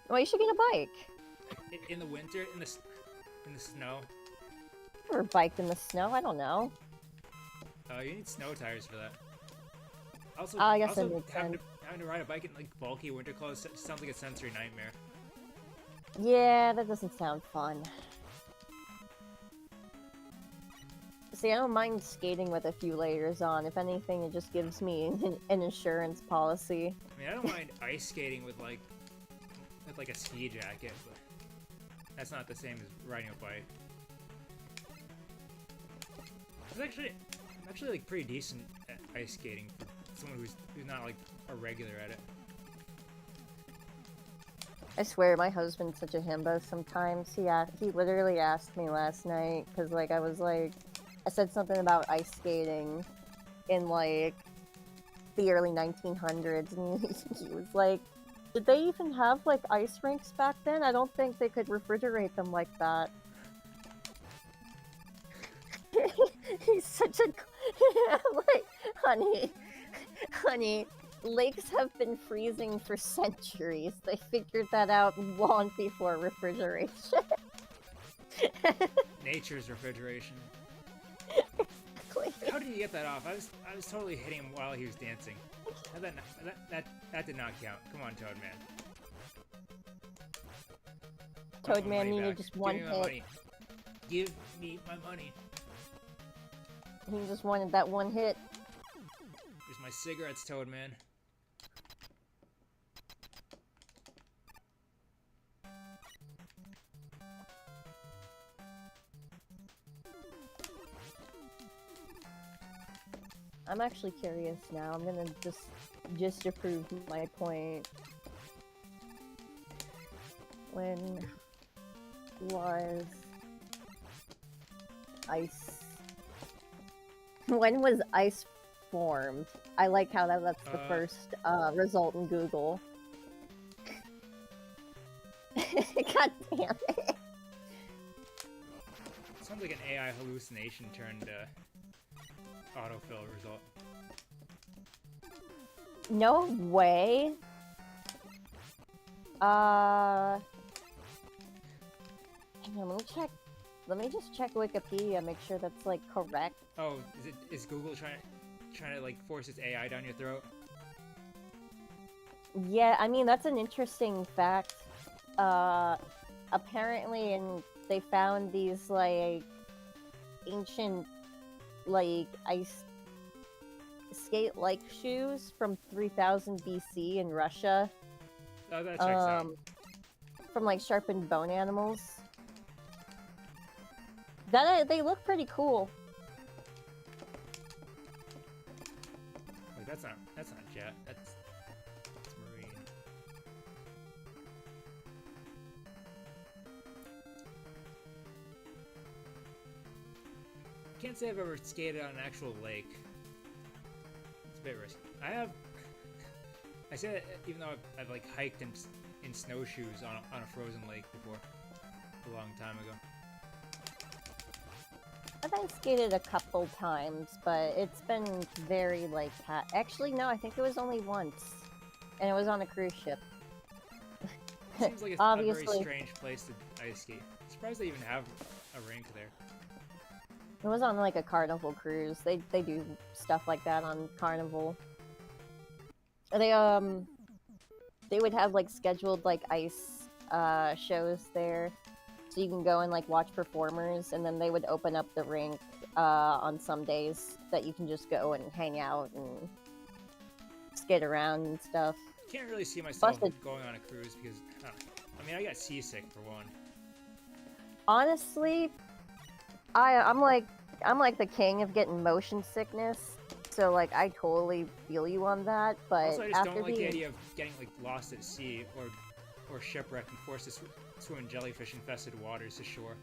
Well, you should get a bike. In the winter, in the snow. Or biked in the snow. I don't know. You need snow tires for that. Also, I guess that also makes having sense. to ride a bike in like bulky winter clothes sounds like a sensory nightmare. Yeah, that doesn't sound fun. See, I don't mind skating with a few layers on. If anything, it just gives me an insurance policy. I mean, I don't mind ice skating with like a ski jacket, but that's not the same as riding a bike. I'm actually like pretty decent at ice skating for someone who's not like a regular at it. I swear, my husband's such a himbo sometimes. He literally asked me last night, because, like, I said something about ice skating in, like, the early 1900s, and he was like, did they even have, like, ice rinks back then? I don't think they could refrigerate them like that. He's such a... like, honey, lakes have been freezing for centuries. They figured that out long before refrigeration. Nature's refrigeration. Exactly. How did you get that off? I was totally hitting him while he was dancing. That did not count. Come on, Toadman. Toadman needed just one hit. Give me my money. He just wanted that one hit. Here's my cigarettes, Toadman. I'm actually curious now. I'm gonna just to prove my point. When was ice? When was ice formed? I like how that's the first result in Google. God damn it. Sounds like an AI hallucination turned autofill result. No way. Hang on, let me just check Wikipedia, make sure that's like correct. Oh, is Google trying to like force its AI down your throat? Yeah, I mean that's an interesting fact. Apparently, they found these like ancient like ice skate-like shoes from 3000 BC in Russia. Oh, that checks out. From like sharpened bone animals. They look pretty cool. Wait, that's not Jet. That's Marine. Can't say I've ever skated on an actual lake. It's a bit risky. I say that even though I've like hiked in snowshoes on a frozen lake before, a long time ago. I've ice skated a couple times, but it's been very like actually no, I think it was only once, and it was on a cruise ship. Seems like a very strange place to ice skate. I'm surprised they even have a rink there. It was on like a Carnival cruise. They do stuff like that on Carnival. They would have like scheduled like ice shows there, so you can go and like watch performers, and then they would open up the rink on some days that you can just go and hang out and skate around and stuff. Can't really see myself going on a cruise because I mean I got seasick for one. Honestly, I'm like the king of getting motion sickness, so like I totally feel you on that. But also, I just don't like the idea of getting like lost at sea or shipwrecked and forced swim in jellyfish-infested waters to shore.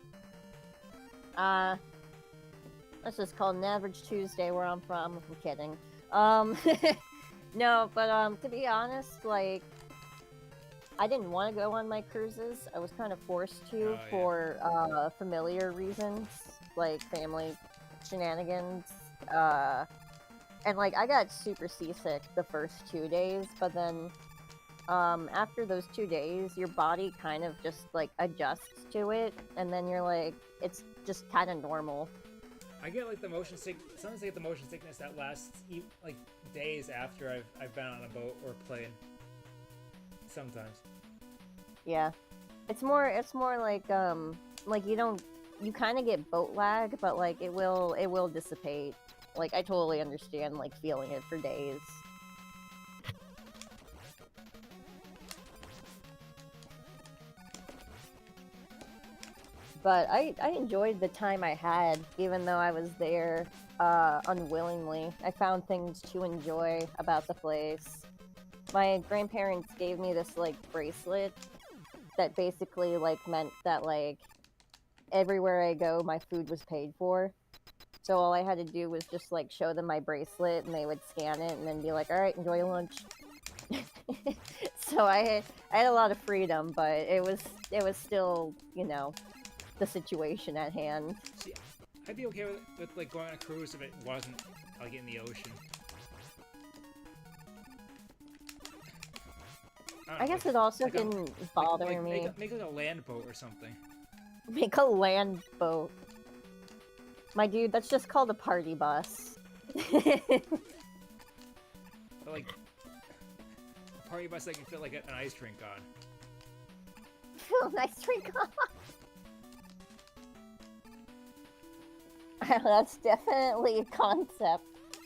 That's just called an average Tuesday where I'm from. I'm kidding. No, but to be honest, like, I didn't want to go on my cruises. I was kind of forced to Oh, yeah. for familiar reasons, like family shenanigans. And like I got super seasick the first 2 days, but then after those 2 days, your body kind of just like adjusts to it, and then you're like, it's just kind of normal. I get like the motion sick. Sometimes I get the motion sickness that lasts like days after I've been on a boat or plane. Sometimes. Yeah, it's more like you kind of get boat lag, but like it will dissipate. Like I totally understand like feeling it for days. But I enjoyed the time I had, even though I was there unwillingly. I found things to enjoy about the place. My grandparents gave me this like bracelet that basically like meant that like everywhere I go, my food was paid for. So all I had to do was just like show them my bracelet, and they would scan it, and then be like, "All right, enjoy your lunch." So I had a lot of freedom, but it was still, you know, the situation at hand. See, I'd be okay with like going on a cruise if it wasn't like in the ocean. I guess it also like didn't bother me. Make like a land boat or something. Make a land boat. My dude, that's just called a party bus. But like a party bus that can fit like an ice rink on. Nice drink on. That's definitely a concept.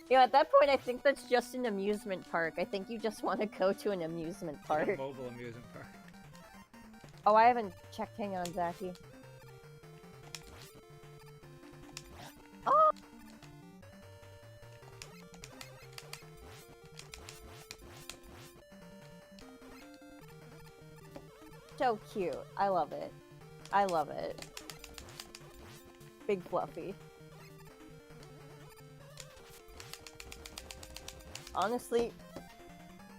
You know, at that point, I think that's just an amusement park. I think you just want to go to an amusement park. Like a mobile amusement park. Oh, I haven't checked. Hang on, Zachy. Oh! So cute. I love it. I love it. Big Fluffy. Honestly,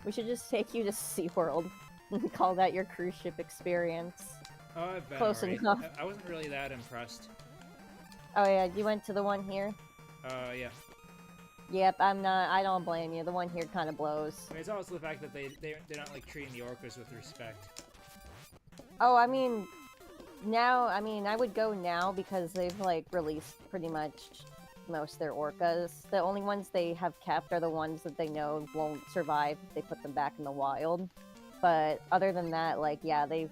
we should just take you to SeaWorld and call that your cruise ship experience. Oh, I've been Close already. enough. I wasn't really that impressed. Oh yeah, you went to the one here? Yeah. Yep, I'm not. I don't blame you. The one here kind of blows. I mean, it's also the fact that they're not like treating the orcas with respect. Oh, I mean, now, I would go now because they've like released pretty much most of their orcas. The only ones they have kept are the ones that they know won't survive if they put them back in the wild. But other than that, like, yeah, they've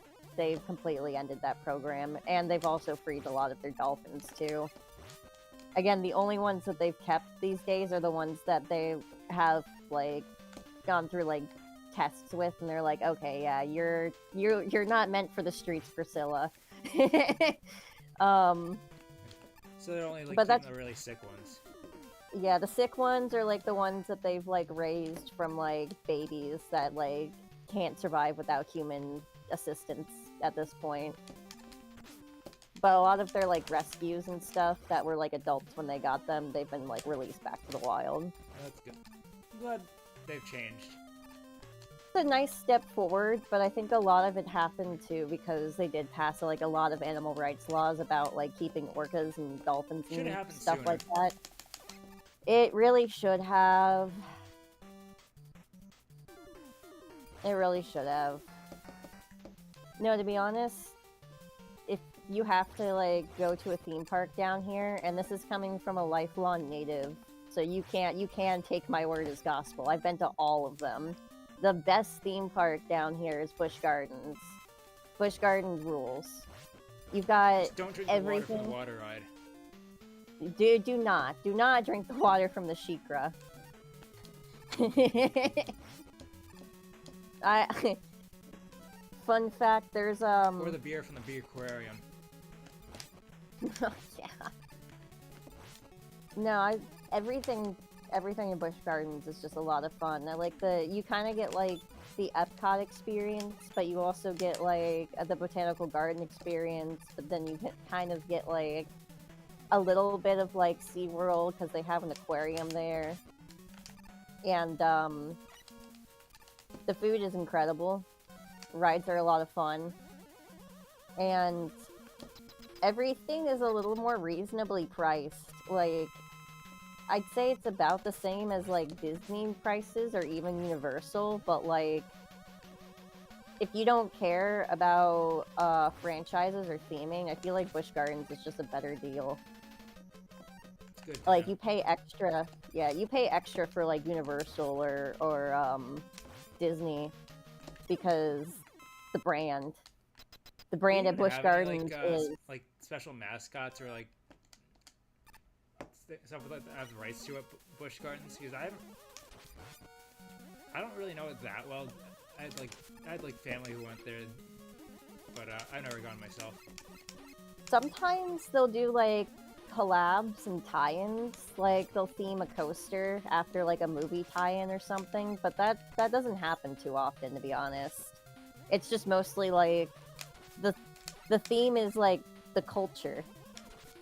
completely ended that program, and they've also freed a lot of their dolphins too. Again, the only ones that they've kept these days are the ones that they have like gone through like tests with, and they're like, okay, yeah, you're not meant for the streets, Priscilla. So they're only like But keeping that's- the really sick ones. Yeah, the sick ones are like the ones that they've like raised from like babies that like can't survive without human assistance at this point. But a lot of their like rescues and stuff that were like adults when they got them, they've been like released back to the wild. That's good. I'm glad they've changed. It's a nice step forward, but I think a lot of it happened too because they did pass like a lot of animal rights laws about like keeping orcas and dolphins Should've and happened stuff sooner. like that. It really should have. It really should have. No, to be honest, if you have to like go to a theme park down here, and this is coming from a lifelong native, so you can take my word as gospel. I've been to all of them. The best theme park down here is Busch Gardens. Busch Gardens rules. You've got Just don't drink the water from everything. the water ride. Do not drink the water from the Shikra. Fun fact, there's Or the beer from the beer aquarium. yeah. No, everything in Busch Gardens is just a lot of fun. I like you kind of get like the Epcot experience, but you also get like the Botanical Garden experience, but then you kind of get like a little bit of like SeaWorld because they have an aquarium there. And the food is incredible. Rides are a lot of fun. And everything is a little more reasonably priced. Like, I'd say it's about the same as like Disney prices or even Universal, but like if you don't care about franchises or theming, I feel like Busch Gardens is just a better deal. It's good. Like you pay extra, yeah, you pay extra for like Universal or Disney because the brand at Busch Gardens is like special mascots or like stuff like that have the rights to at Busch Gardens, because I don't really know it that well. I had like family who went there, but I've never gone myself. sometimes they'll do like collabs and tie-ins, like they'll theme a coaster after like a movie tie-in or something, but that doesn't happen too often, to be honest. It's just mostly like the theme is like the culture.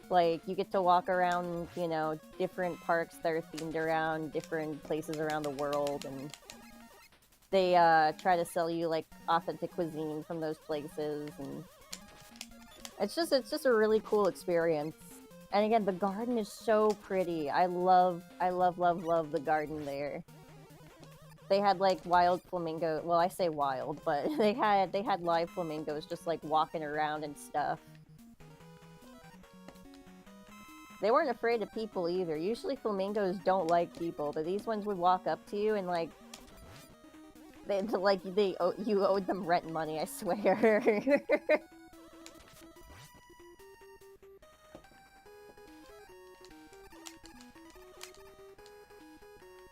Like you get to walk around, you know, different parks that are themed around different places around the world, and they try to sell you like authentic cuisine from those places, and it's just a really cool experience. And again, the garden is so pretty. I love the garden there. They had like wild flamingo. Well, I say wild, but they had live flamingos just like walking around and stuff. They weren't afraid of people either. Usually flamingos don't like people, but these ones would walk up to you and like you owed them rent money, I swear.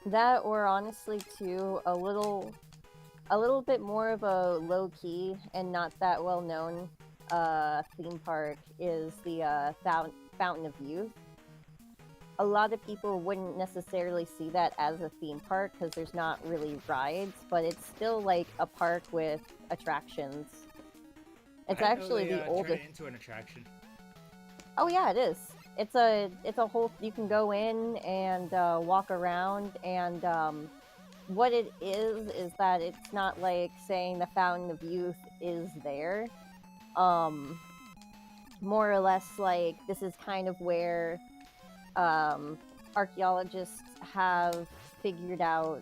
That, or honestly too, a little bit more of a low-key and not that well-known theme park is the Fountain of Youth. A lot of people wouldn't necessarily see that as a theme park because there's not really rides, but it's still like a park with attractions. It's actually the oldest. Turn it into an attraction. Oh yeah, it is. It's a whole. You can go in and walk around, and what it is that it's not like saying the Fountain of Youth is there. More or less, like this is kind of where archaeologists have figured out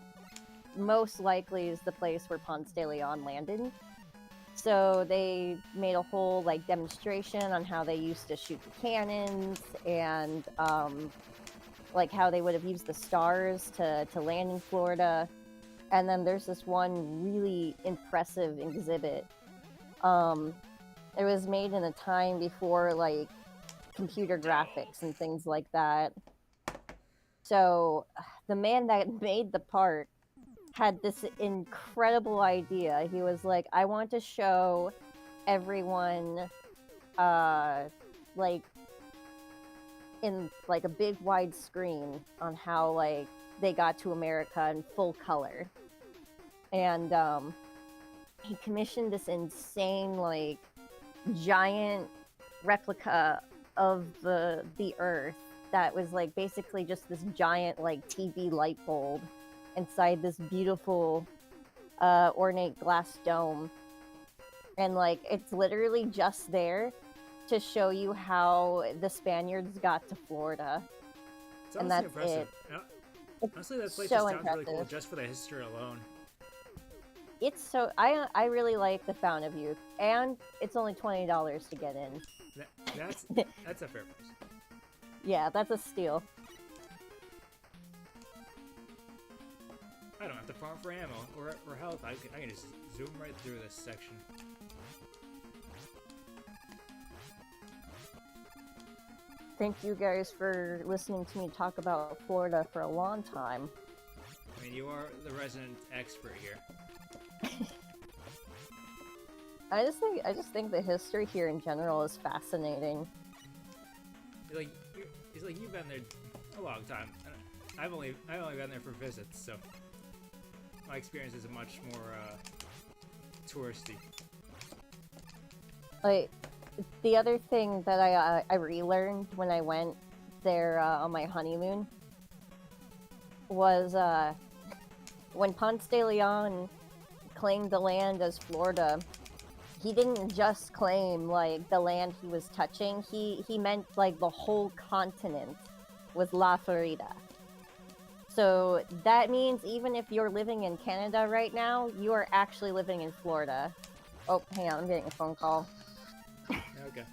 most likely is the place where Ponce de Leon landed. So they made a whole like demonstration on how they used to shoot the cannons and like how they would have used the stars to land in Florida. And then there's this one really impressive exhibit. It was made in a time before like computer graphics and things like that. So the man that made the park had this incredible idea. He was like, I want to show everyone like in like a big wide screen on how like they got to America in full color. And he commissioned this insane like giant replica of the Earth that was like basically just this giant like TV light bulb inside this beautiful ornate glass dome, and like it's literally just there to show you how the Spaniards got to Florida. It's and honestly that's impressive. it. Honestly, that place so just sounds really cool impressive. just for the history alone. It's so I really like the Fountain of Youth, and it's only $20 to get in. That's a fair price. Yeah, that's a steal. I don't have to farm for ammo or health. I can just zoom right through this section. Thank you guys for listening to me talk about Florida for a long time. I mean, you are the resident expert here. I just think the history here in general is fascinating. It's like you've been there a long time. I've only been there for visits, so. my experience is much more touristy. Like, the other thing that I relearned when I went there on my honeymoon was when Ponce de Leon claimed the land as Florida, he didn't just claim like the land he was touching. He meant like the whole continent was La Florida. So that means even if you're living in Canada right now, you are actually living in Florida. Oh, hang on, I'm getting a phone call. Okay.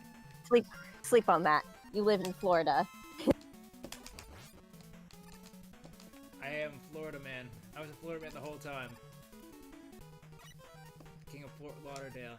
Sleep on that. You live in Florida. I am Florida man. I was a Florida man the whole time. King of Fort Lauderdale.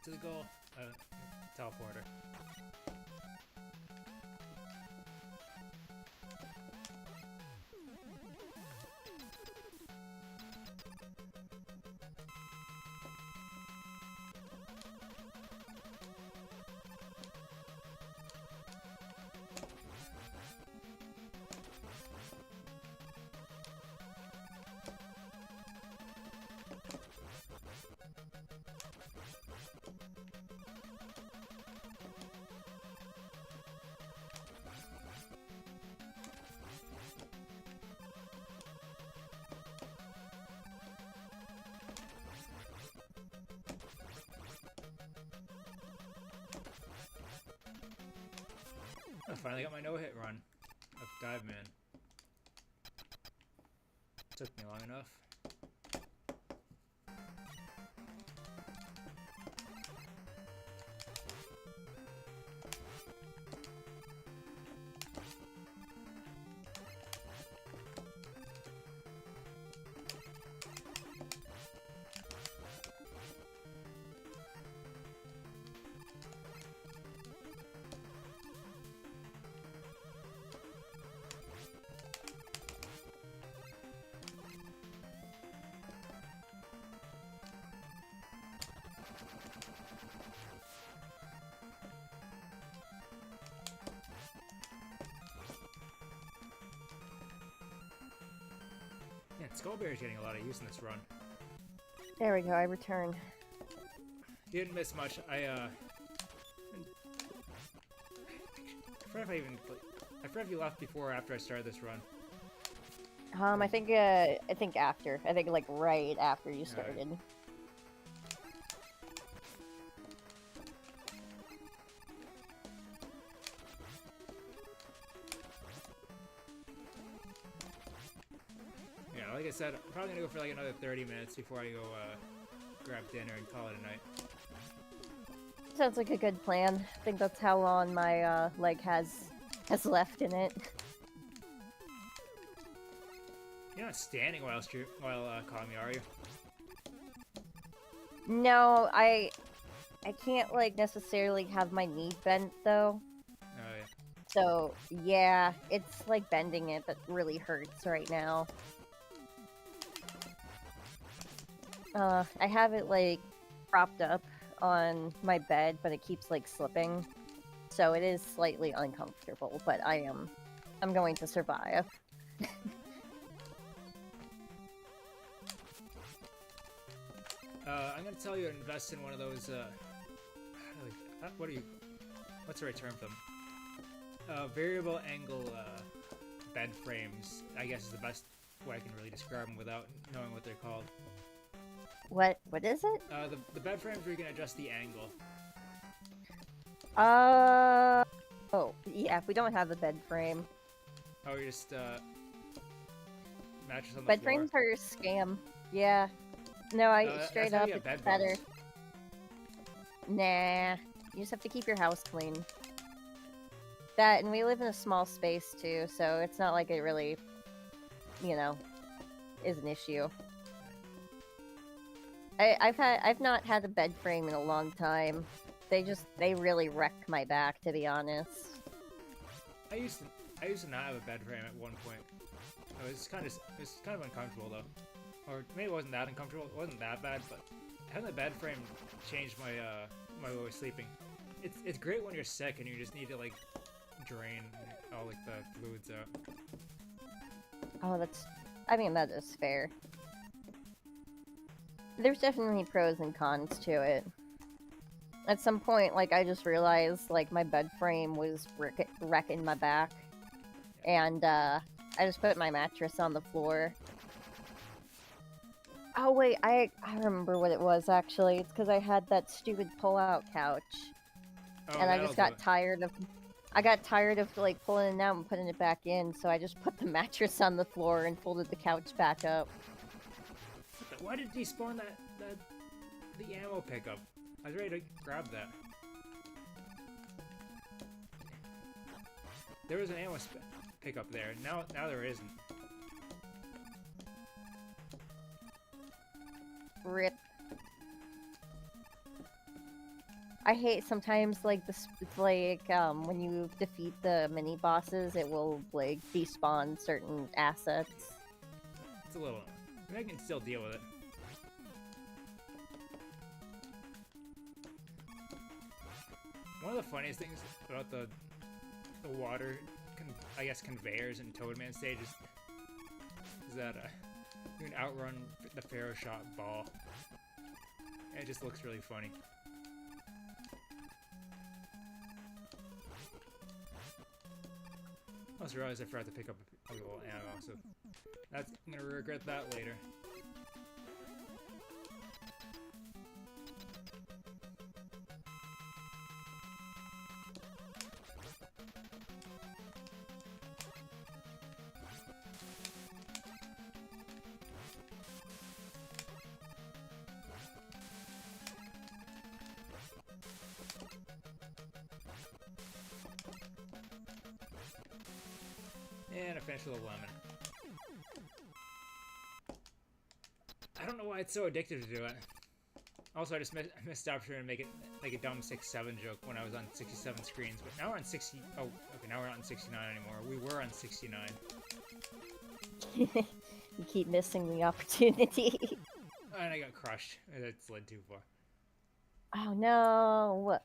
To the goal. Teleporter. I finally got my no-hit run of Dive Man. Took me long enough. Yeah, Skullbear's getting a lot of use in this run. There we go, I returned. You didn't miss much. I forgot if I even... I forgot if you left before or after I started this run. I think after. I think like right after you started. Yeah, like I said, I'm probably gonna go for like another 30 minutes before I go grab dinner and call it a night. Sounds like a good plan. I think that's how long my leg has left in it. You're not standing while calling me, are you? No, I can't like necessarily have my knee bent though. Oh yeah. So yeah, it's like bending it that really hurts right now. I have it like propped up on my bed, but it keeps like slipping. So it is slightly uncomfortable, but I'm going to survive. I'm gonna tell you to invest in one of those, what's the right term for them? Variable angle, bed frames, I guess is the best way I can really describe them without knowing what they're called. What is it? The bed frames where you can adjust the angle. Oh, yeah, we don't have a bed frame. Oh, you're just, mattress on the Bed floor. frames are a scam. Yeah. No, straight that's how up, you it's get bed better. bugs. Nah, you just have to keep your house clean. That, and we live in a small space too, so it's not like it really, you know, is an issue. I've not had a bed frame in a long time. They really wreck my back, to be honest. I used to not have a bed frame at one point. It was kind of uncomfortable though. Or maybe it wasn't that uncomfortable. It wasn't that bad, but having the bed frame changed my my way of sleeping. It's great when you're sick and you just need to like drain all like the fluids out. Oh, I mean, that is fair. There's definitely pros and cons to it. At some point, like, I just realized, like, my bed frame was wrecking my back. And, I just put my mattress on the floor. Oh, wait, I remember what it was, actually. It's because I had that stupid pull-out couch. Oh, And I that'll just do got it. tired of, like, pulling it out and putting it back in, so I just put the mattress on the floor and folded the couch back up. Why did he spawn the ammo pickup? I was ready to grab that. There was an ammo pickup there. Now there isn't. Rip. I hate sometimes, like, it's like, when you defeat the mini-bosses, it will, like, despawn certain assets. It's a little. I mean, I can still deal with it. One of the funniest things about the water, I guess, conveyors in Toadman stages is that you can outrun the Pharaoh Shot ball. And it just looks really funny. I also realized I forgot to pick up a little ammo, so I'm gonna regret that later. And I finished with a lemon. I don't know why it's so addictive to do it. Also, I just missed the opportunity to make it like a dumb 6-7 joke when I was on 67 screens, but now we're on 60. Oh, okay, now we're not on 69 anymore. We were on 69. You keep missing the opportunity. And I got crushed. It slid too far. Oh no!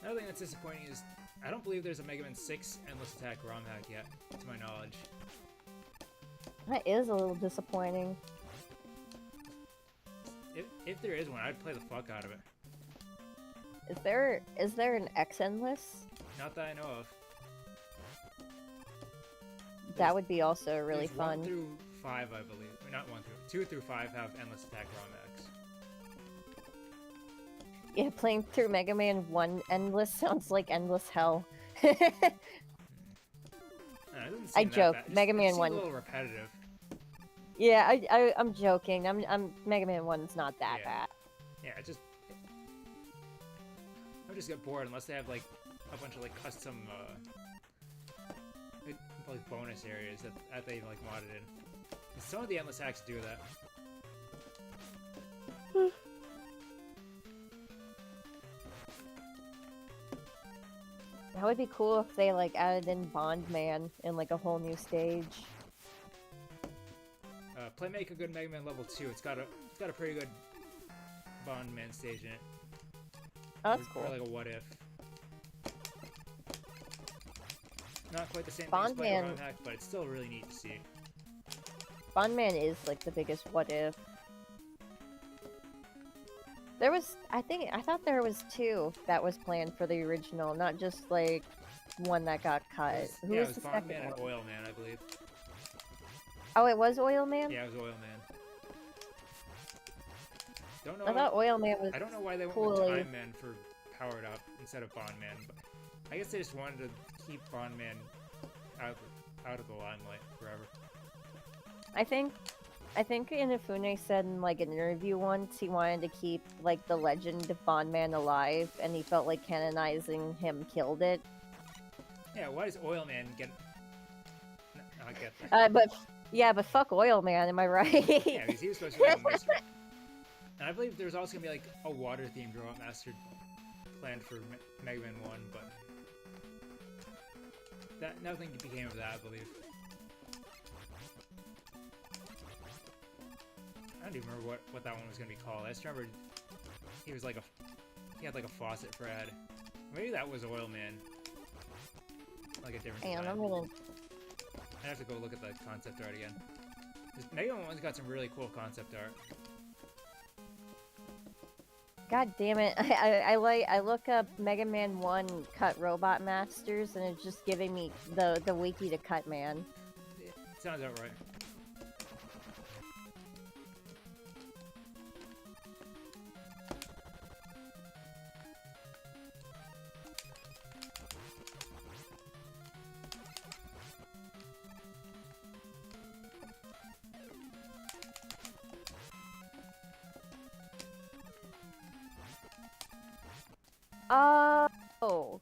Another thing that's disappointing is I don't believe there's a Mega Man 6 Endless Attack ROM hack yet, to my knowledge. That is a little disappointing. If there is one, I'd play the fuck out of it. Is there an X Endless? Not that I know of. That would be also really There's fun. 1 through 5, I believe. Or not 1 through 2 through 5 have Endless Attack ROM hacks. Yeah, playing through Mega Man 1 Endless sounds like endless hell. It doesn't I seem that joke. bad. Mega It Man seems 1. a little repetitive. Yeah, I'm joking. I'm Mega Man 1's not that Yeah. bad. Yeah, I just get bored unless they have like a bunch of like custom like bonus areas that they like modded in. And some of the endless acts do that. That would be cool if they like added in Bondman in like a whole new stage. Play Make a Good Mega Man Level 2. It's got a pretty good Bondman stage in it. Oh, that's Or cool. like a what if. Not quite the same thing as Spider Bondman. ROM hack, but it's still really neat to see. Bondman is like the biggest what if. There was, I thought there was 2 that was planned for the original, not just like one that got cut. Who Yeah, was it the was second Bondman and one? Oil Man, I believe. Oh, it was Oil Man? Yeah, it was Oil Man. Don't know. I thought Oil Man was I don't know why they went cool. with Time Man for Powered Up instead of Bondman, but I guess they just wanted to keep Bondman out of the limelight forever. I think Inafune said in like an interview once he wanted to keep like the legend of Bondman alive, and he felt like canonizing him killed it. Yeah, why does Oil Man get? No, I get that. But fuck Oil Man, am I right? Yeah, because he was supposed to be a mystery. And I believe there's also gonna be like a water-themed Robot Master planned for Mega Man 1, but that nothing became of that, I believe. I don't even remember what that one was gonna be called. I just remember he was like he had like a faucet for a head. Maybe that was Oil Man. Like a different Hang on, design. I'm gonna. I have to go look at the concept art again. Mega Man 1's got some really cool concept art. God damn it! I look up Mega Man 1 cut Robot Masters, and it's just giving me the wiki to cut man. It sounds about right. Oh.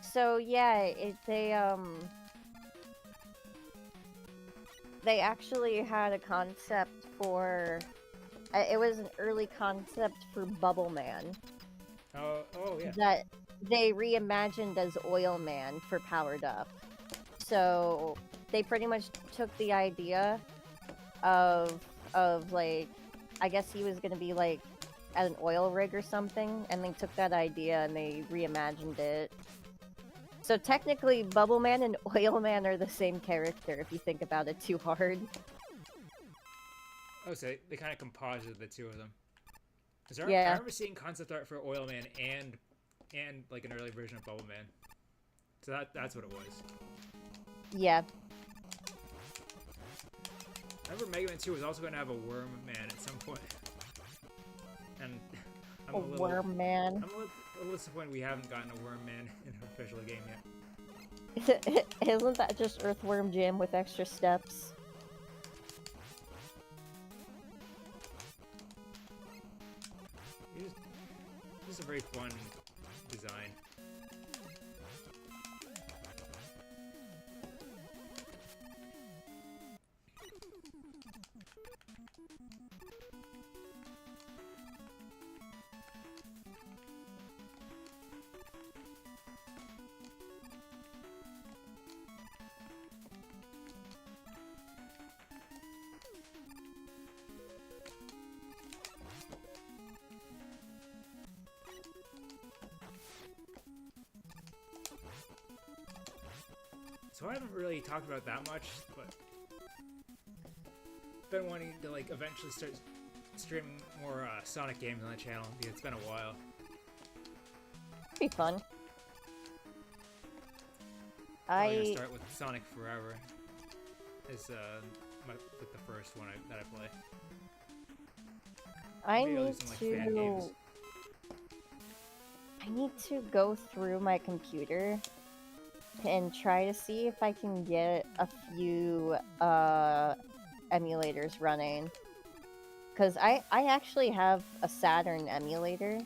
So yeah, they actually had a concept for it was an early concept for Bubble Man Oh yeah. that they reimagined as Oil Man for Powered Up. So they pretty much took the idea of like, I guess he was gonna be like at an oil rig or something, and they took that idea and they reimagined it. So technically, Bubble Man and Oil Man are the same character if you think about it too hard. Oh, so they kind of composited the two of them. I Yeah. remember seeing concept art for Oil Man and like an early version of Bubble Man. So that's what it was. Yeah. I remember Mega Man 2 was also going to have a Worm Man at some point. And I'm A Worm Man. I'm a little disappointed we haven't gotten a Worm Man in an official game yet. Isn't that just Earthworm Jim with extra steps? This is a very fun design. So I haven't really talked about that much, but been wanting to like eventually start streaming more Sonic games on the channel because it's been a while. Be fun. I'm gonna start with Sonic Forever. Is like the first one that I play. I Maybe I'll do need some, like, fan games. to. I need to go through my computer and try to see if I can get a few emulators running. Because I actually have a Saturn emulator,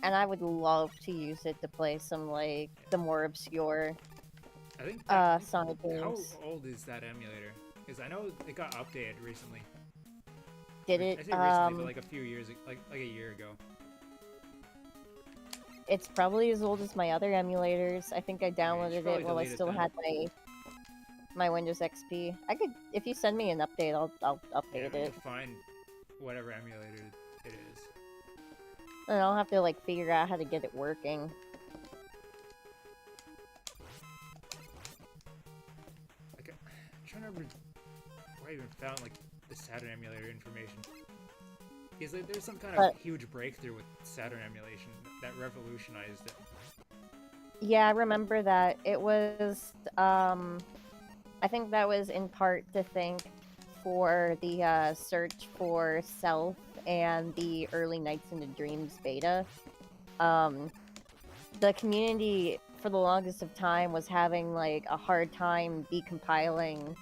and I would love to use it to play some, like, the more obscure I think that, Sonic how games. old is that emulator? Because I know it got updated recently. Did I it? say recently, but like a few years, like a year ago. It's probably as old as my other emulators. I think I downloaded probably it while I delete it still then. had my Windows XP. I could, if you send me an update, I'll update I it. have to find whatever emulator it is. And I'll have to, like, figure out how to get it working. Like, I'm trying to remember where I even found like the Saturn emulator information. Because like, there's some kind of huge breakthrough with Saturn emulation that revolutionized it. Yeah, I remember that. It was, I think that was in part to thank for the search for Self and the early Nights into Dreams beta. The community for the longest of time was having, like, a hard time decompiling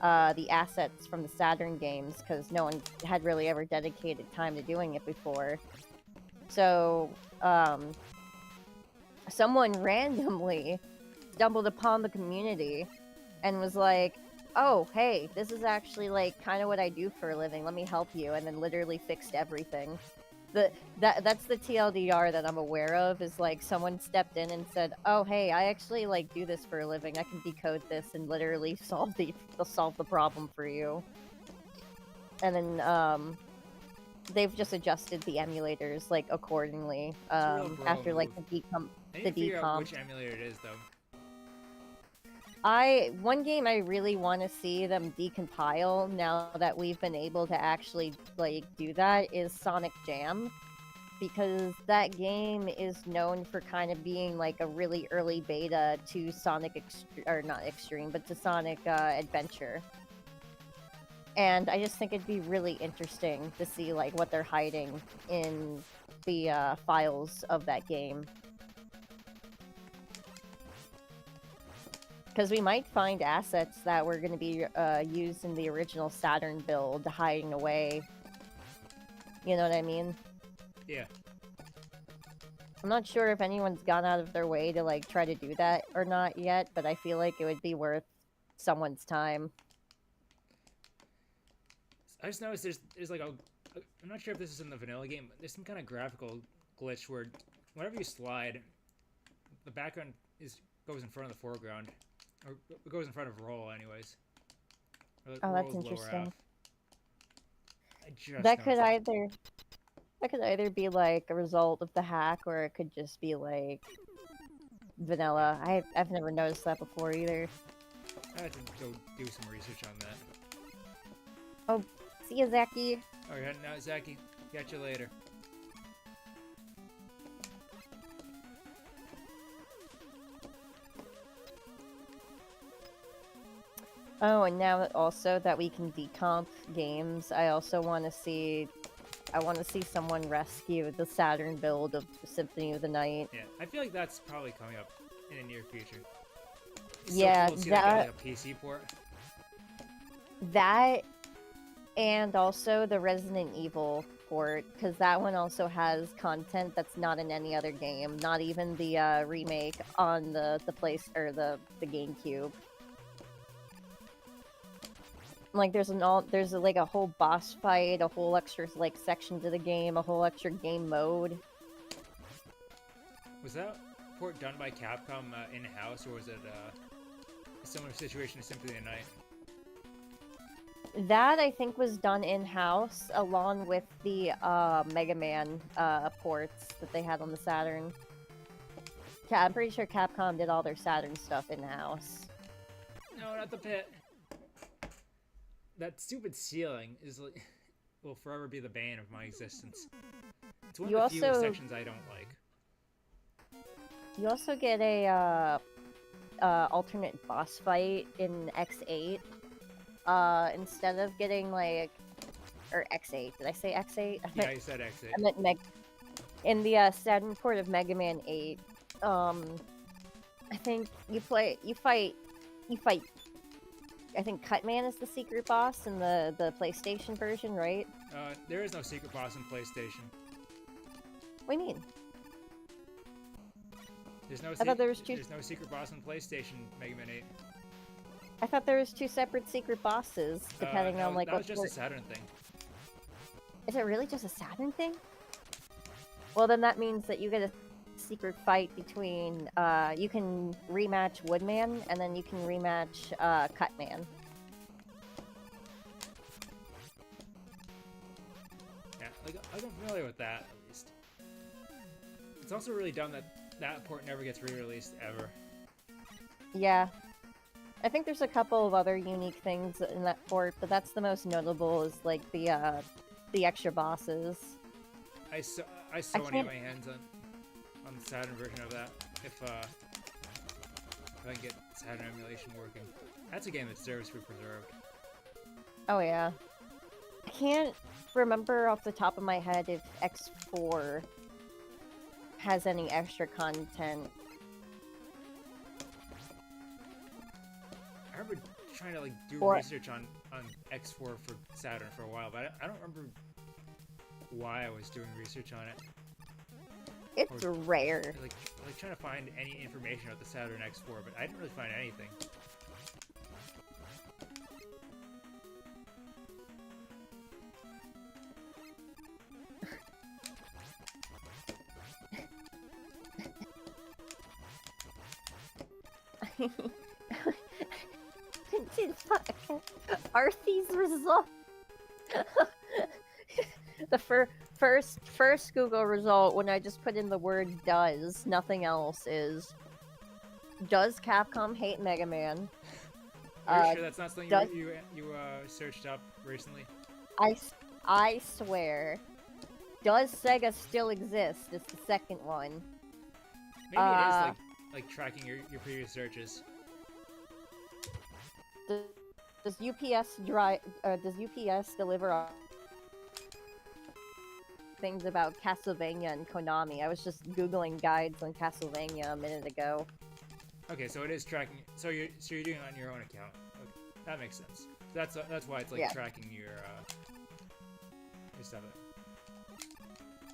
the assets from the Saturn games because no one had really ever dedicated time to doing it before. So, someone randomly stumbled upon the community and was like, oh, hey, this is actually, like, kind of what I do for a living. Let me help you. And then literally fixed everything. That's the TLDR that I'm aware of, is, like, someone stepped in and said, oh, hey, I actually, like, do this for a living. I can decode this and literally solve the problem for you. And then, they've just adjusted the emulators, like, accordingly, after, like, the I need to figure out decomp. which emulator it is, though. One game I really want to see them decompile now that we've been able to actually, like, do that is Sonic Jam, because that game is known for kind of being like a really early beta to Sonic or not Extreme, but to Sonic Adventure. And I just think it'd be really interesting to see, like, what they're hiding in the files of that game. Because we might find assets that were going to be used in the original Saturn build hiding away. You know what I mean? Yeah. I'm not sure if anyone's gone out of their way to, like, try to do that or not yet, but I feel like it would be worth someone's time. I just noticed there's like I'm not sure if this is in the vanilla game, but there's some kind of graphical glitch where whenever you slide, the background goes in front of the foreground. Or it goes in front of roll, anyways. Or Oh, that's roll's interesting. lower half. I just That could noticed either be, like, a result of the hack, or it could just be, like, vanilla. I've never noticed that before either. I have to go do some research on that. Oh, see ya, Zaki. Alright, now Zaki, catch you later. Oh, and now also that we can decomp games, I also want to see someone rescue the Saturn build of Symphony of the Night. Yeah, I feel like that's probably coming up in the near future. It's Yeah, so cool to see that like a PC port. That, and also the Resident Evil port, because that one also has content that's not in any other game, not even the remake on the the GameCube. Like, there's like a whole boss fight, a whole extra, like, section to the game, a whole extra game mode. Was that port done by Capcom in-house, or was it a similar situation to Symphony of the Night? That, I think, was done in-house, along with the Mega Man ports that they had on the Saturn. I'm pretty sure Capcom did all their Saturn stuff in-house. No, not the pit. That stupid ceiling will forever be the bane of my existence. It's one of the few sections I don't like. You also get a alternate boss fight in X8. Instead of getting, like, or X8. Did I say X8? Yeah, you said X8. I meant in the Saturn port of Mega Man 8. I think you fight. I think Cutman is the secret boss in the PlayStation version, right? There is no secret boss in PlayStation. What do you mean? There's no. I thought there was two. There's no secret boss in PlayStation Mega Man 8. I thought there was two separate secret bosses depending on like that what. was just a Saturn thing. Is it really just a Saturn thing? Well, then that means that you get a secret fight between. You can rematch Woodman, and then you can rematch Cutman. Yeah, like I'm familiar with that at least. It's also really dumb that that port never gets re-released ever. Yeah. I think there's a couple of other unique things in that port, but that's the most notable is like the extra bosses. I so want to get my hands on the Saturn version of that if I can get Saturn emulation working. That's a game that deserves to be preserved. Oh yeah. I can't remember off the top of my head if X4 has any extra content. I remember trying to like do research on X4 for Saturn for a while, but I don't remember why I was doing research on it. It's rare. Like trying to find any information about the Saturn X4, but I didn't really find anything. Arthie's result. The first Google result when I just put in the word "does," nothing else, is does Capcom hate Mega Man? Are you sure that's not something you searched up recently? I swear. Does Sega still exist? It's the second one. Maybe it is like tracking your previous searches. Does UPS deliver things about Castlevania and Konami? I was just googling guides on Castlevania a minute ago. Okay, so it is tracking. So you're doing it on your own account. Okay, that makes sense. That's why it's like tracking your stuff.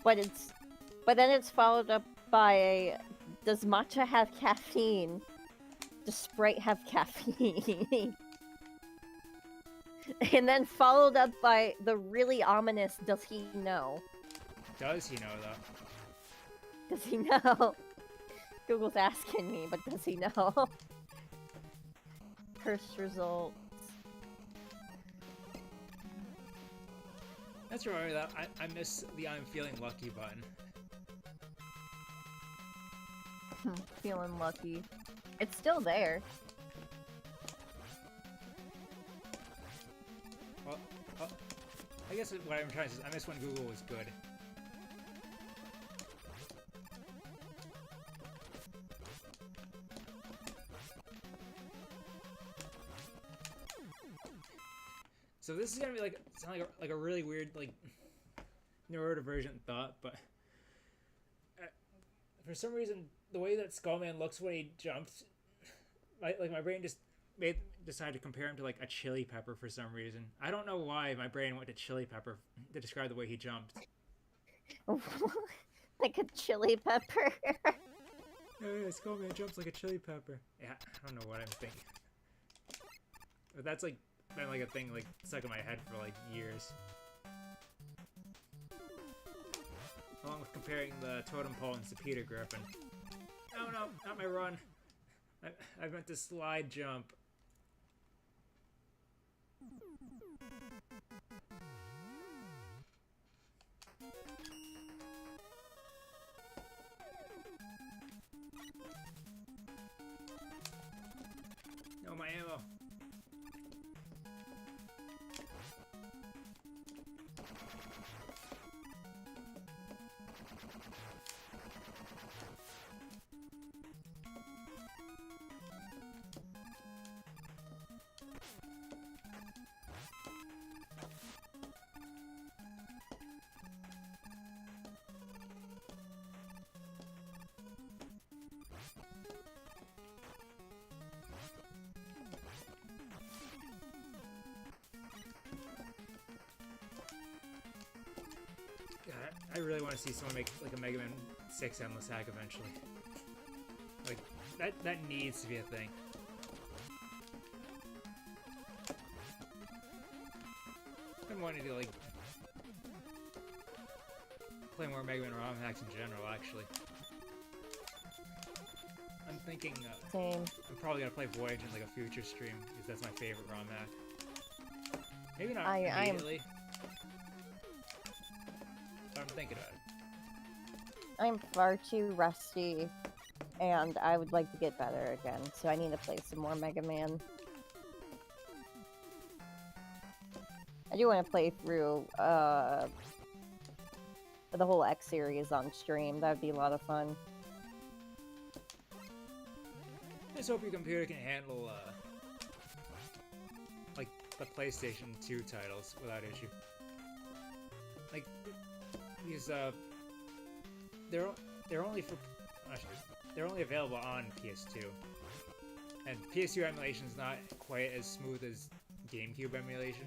But then it's followed up by does matcha have caffeine? Does Sprite have caffeine? And then followed up by the really ominous does he know? Does he know though? Does he know? Google's asking me, but does he know? First results. That's right. That I miss the "I'm feeling lucky" button. Feeling lucky. It's still there. Well, I guess what I'm trying to say is I miss when Google was good. So this is gonna be sound like a really weird neurodivergent thought, but for some reason the way that Skullman looks when he jumps, my brain just decided to compare him to like a chili pepper for some reason. I don't know why my brain went to chili pepper to describe the way he jumped. Like a chili pepper. Yeah, Skullman jumps like a chili pepper. Yeah, I don't know what I'm thinking. But that's been a thing stuck in my head for years. Along with comparing the totem pole to Peter Griffin. Oh no, not my run. I meant to slide jump. No, my ammo. I really want to see someone make like a Mega Man 6 Endless Hack eventually. Like that needs to be a thing. I've been wanting to like play more Mega Man ROM hacks in general, actually. I'm thinking Same. I'm probably gonna play Voyage in like a future stream because that's my favorite ROM hack. Maybe not I am- immediately, but I'm thinking about it. I'm far too rusty, and I would like to get better again, so I need to play some more Mega Man. I do want to play through the whole X series on stream. That would be a lot of fun. I just hope your computer can handle like the PlayStation 2 titles without issue. Like these they're only for they're only available on PS2, and PS2 emulation is not quite as smooth as GameCube emulation.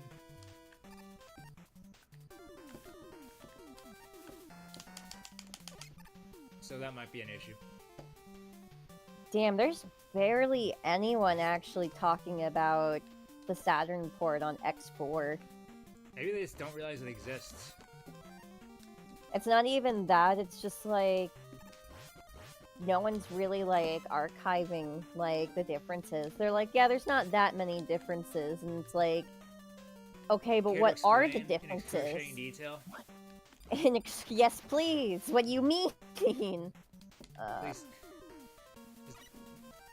So that might be an issue. Damn, there's barely anyone actually talking about the Saturn port on X4. Maybe they just don't realize it exists. It's not even that, it's just like no one's really like archiving like the differences. They're like, yeah, there's not that many differences, and it's like, okay, but Care to what are the explain in differences? excruciating detail? Yes, please. What do you mean? Please, just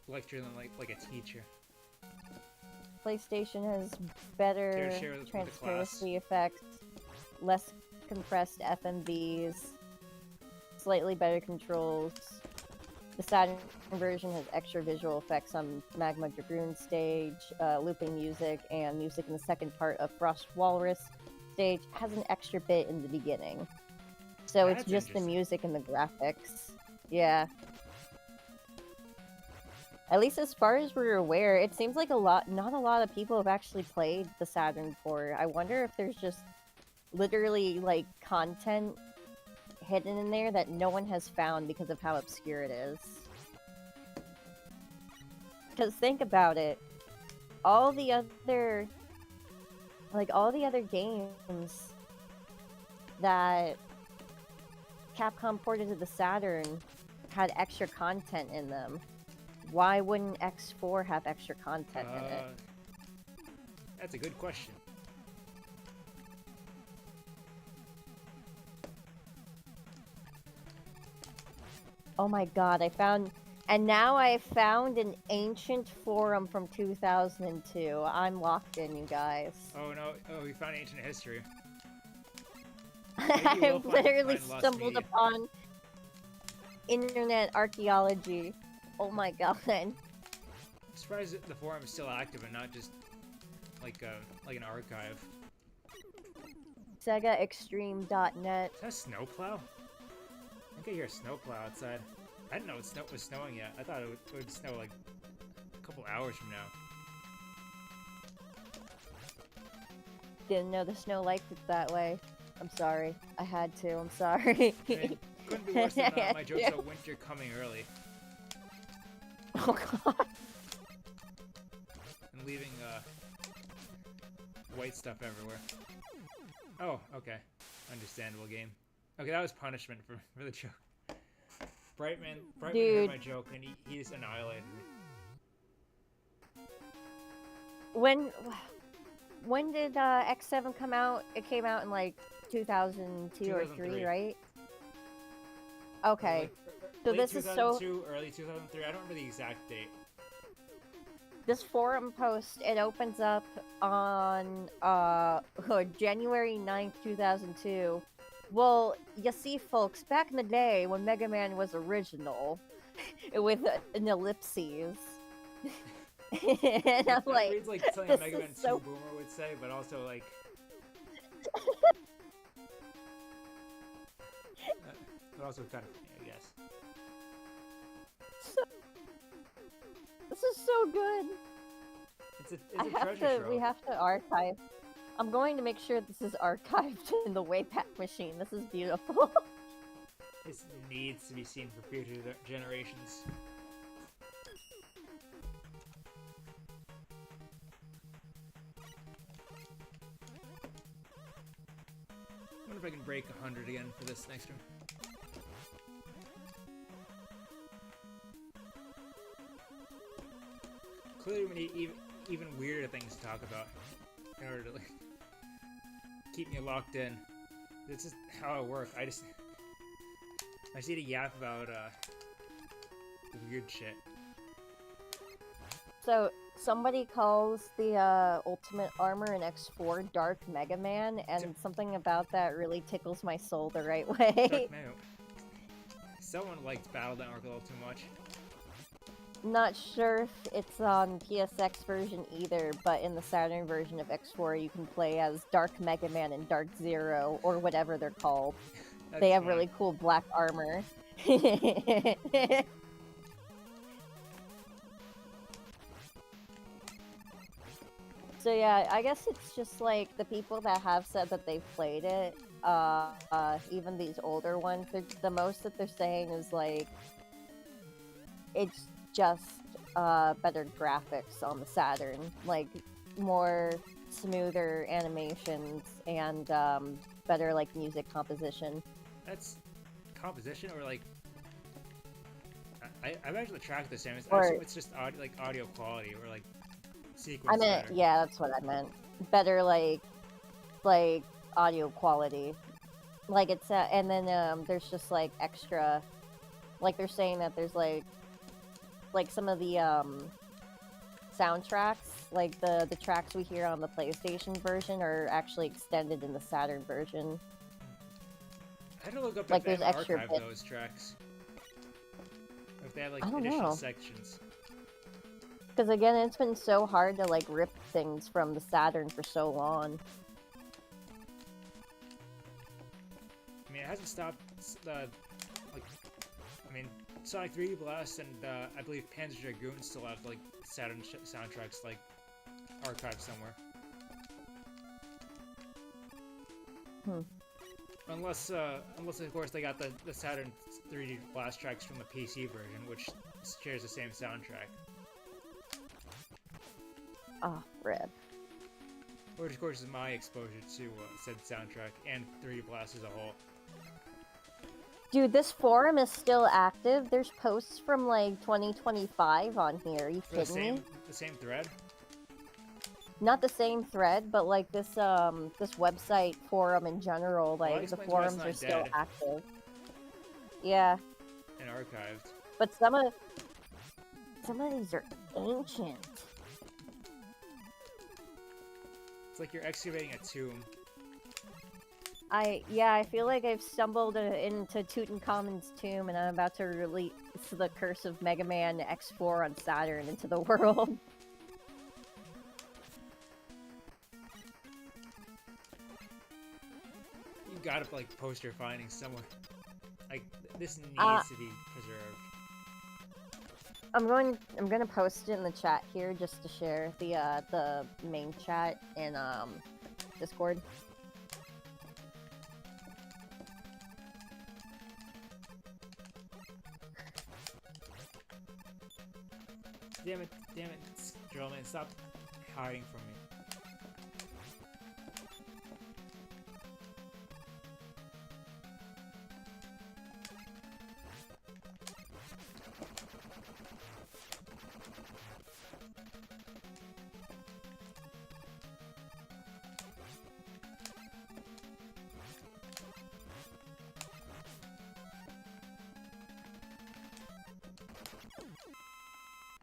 lecture them like a teacher. PlayStation has Care better to share with the class? transparency effects, less compressed FMVs, slightly better controls. The Saturn version has extra visual effects on Magma Dragoon stage, looping music, and music in the second part of Frost Walrus stage has an extra bit in the beginning. So it's That's just the interesting. music and the graphics. Yeah. At least as far as we're aware, it seems like not a lot of people have actually played the Saturn port. I wonder if there's just literally like content hidden in there that no one has found because of how obscure it is. Because think about it, all the other games that Capcom ported to the Saturn had extra content in them. Why wouldn't X4 have extra content in it? That's a good question. Oh my god, now I found an ancient forum from 2002. I'm locked in, you guys. Oh no! Oh, we found ancient history. I've we'll literally find lost stumbled media. upon internet archaeology. Oh my god. I'm surprised that the forum is still active and not just like an archive. SegaExtreme.net. Is that a snowplow? I think I hear a snowplow outside. I didn't know it was snowing yet. I thought it would snow like a couple hours from now. Didn't know the snow liked it that way. I'm sorry. I had to. I'm sorry. I mean, couldn't be worse than my jokes about winter coming early Oh god. and leaving white stuff everywhere. Oh, okay. Understandable game. Okay, that was punishment for the joke. Brightman heard Dude. my joke and he just annihilated me. When did X7 come out? It came out in like 2002 or 2003. 3, right? Okay. Like, So late this is so 2002, early 2003. I don't remember the exact date. this forum post, it opens up on January 9th, 2002. Well, you see, folks, back in the day when Mega Man was original, with an ellipses. And I'm That like, reads like something a this Mega Man is 2 so- boomer would say, but also like. But also kind of funny, I guess. this is so good. It's a treasure trove. We have to archive. I'm going to make sure this is archived in the Wayback Machine. This is beautiful. This needs to be seen for future generations. I wonder if I can break 100 again for this next one. Clearly we need even weirder things to talk about in order to like, keep me locked in. This is how I work. I just need to yap about weird shit. So somebody calls the Ultimate Armor in X4 Dark Mega Man, and something about that really tickles my soul the right way. Dark Mega. Someone likes Battle Network a little too much. Not sure if it's on PSX version either, but in the Saturn version of X4 you can play as Dark Mega Man and Dark Zero, or whatever they're called. They have really cool black armor. So yeah, I guess it's just like the people that have said that they've played it, even these older ones, the most that they're saying is like, it's just better graphics on the Saturn, like more smoother animations and better like music composition. That's composition, or like I've actually tracked the same. It's just audio quality, or like sequence. I meant, yeah, that's what I meant. Better like audio quality, like it's and then there's just like extra, like they're saying that there's like some of the soundtracks, like the tracks we hear on the PlayStation version are actually extended in the Saturn version. I had to look up like if they there's extra archive those tracks. Or if they have like I don't additional know. sections. Because again, it's been so hard to like rip things from the Saturn for so long. I mean, it hasn't stopped Sonic 3D Blast and I believe Panzer Dragoon still have like Saturn soundtracks like archived somewhere. Unless of course they got the Saturn 3D Blast tracks from the PC version, which shares the same soundtrack. Ah, rip. Which of course is my exposure to said soundtrack and 3D Blast as a whole. Dude, this forum is still active. There's posts from like 2025 on here. Are you kidding me? The same thread? Not the same thread, but like this this website forum in general, like the forums are still active. Yeah. And archived. But some of these are ancient. It's like you're excavating a tomb. I feel like I've stumbled into Tutankhamun's tomb, and I'm about to release the Curse of Mega Man X4 on Saturn into the world. You gotta like post your findings somewhere. Like this needs to be preserved. I'm gonna post it in the chat here just to share the main chat in Discord. Damn it, Drillman, stop hiding from me.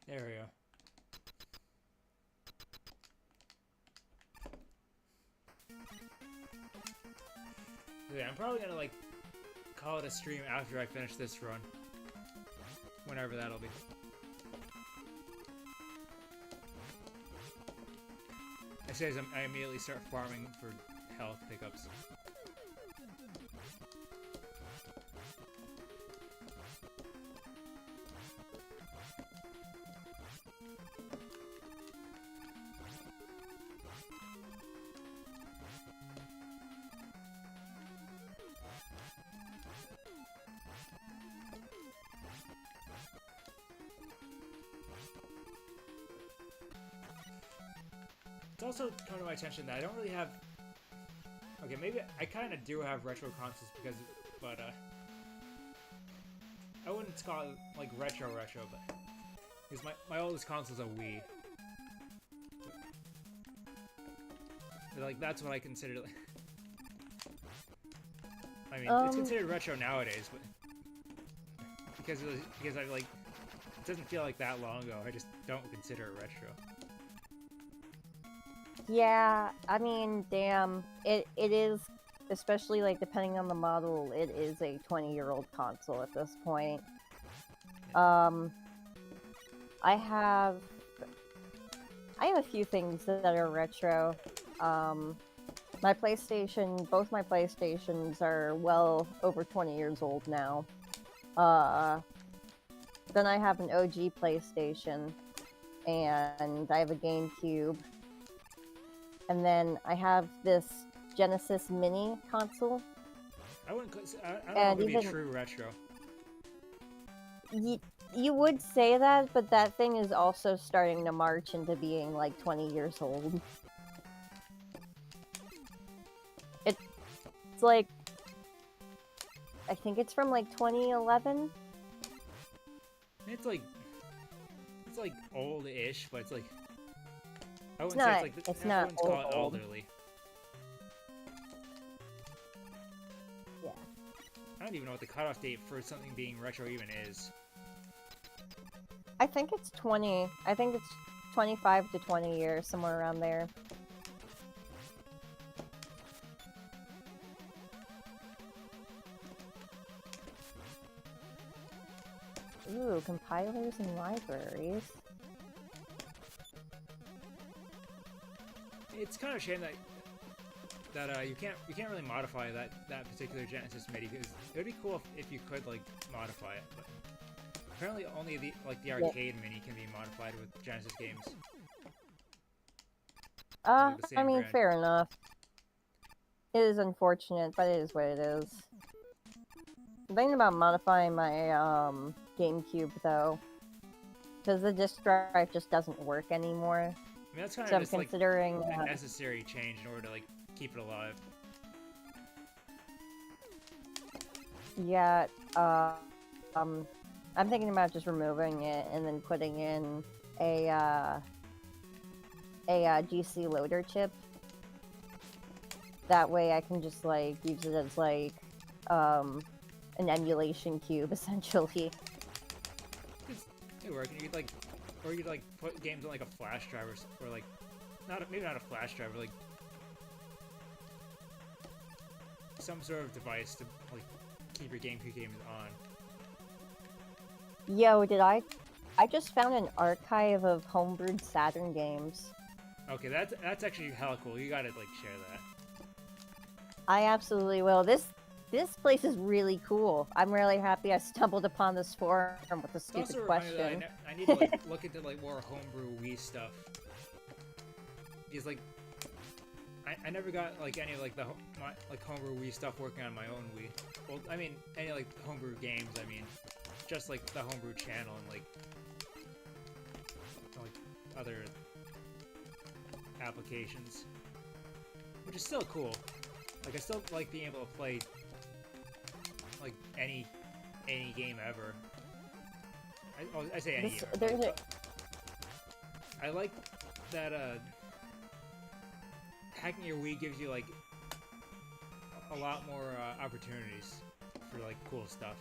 There we go. Yeah, I'm probably gonna like call it a stream after I finish this run. Whenever that'll be. I say as I immediately start farming for health pickups. It's also come to my attention that I don't really have. Okay, maybe I kind of do have retro consoles but I wouldn't call it like retro, but because my oldest console's a Wii. But, like that's what I consider. Like, I mean, it's considered retro nowadays, but because I like it doesn't feel like that long ago. I just don't consider it retro. Yeah, I mean, damn, it is, especially like depending on the model, it is a 20-year-old console at this point. I have a few things that are retro. My PlayStation, both my PlayStations are well over 20 years old now. Then I have an OG PlayStation, and I have a GameCube. And then I have this Genesis Mini console. I don't know if it would be true retro. You would say that, but that thing is also starting to march into being like 20 years old. It's like, I think it's from like 2011. It's like old-ish, but it's like I wouldn't not, say it's like it's I not wouldn't call it old. elderly. Yeah. I don't even know what the cutoff date for something being retro even is. I think it's 20. I think it's 25 to 20 years, somewhere around there. Ooh, compilers and libraries. It's kind of a shame that you can't really modify that particular Genesis MIDI, because it would be cool if you could like modify it, but apparently only the arcade mini can be modified with Genesis games. I same mean, brand. fair enough. It is unfortunate, but it is what it is. I'm thinking about modifying my GameCube though, because the disk drive just doesn't work anymore. I mean, that's kind So of I'm just considering like a necessary change in order to like keep it alive. yeah, I'm thinking about just removing it and then putting in a GC loader chip. That way I can just like use it as like an emulation cube essentially. It work. You could like put games on like a flash drive or like maybe not a flash drive, but like some sort of device to like keep your GameCube games on. Yo, I just found an archive of homebrewed Saturn games. Okay, that's actually hella cool. You gotta like share that. I absolutely will. This place is really cool. I'm really happy I stumbled upon this forum with a It's also stupid a reminder question. that I need to like look into like more homebrew Wii stuff. Because like I never got like any of like like homebrew Wii stuff working on my own Wii. Well, I mean any like homebrew games. I mean just like the homebrew channel and like other applications, which is still cool. Like I still like being able to play like any game ever. I say any game. I like that hacking your Wii gives you like a lot more opportunities for like cool stuff.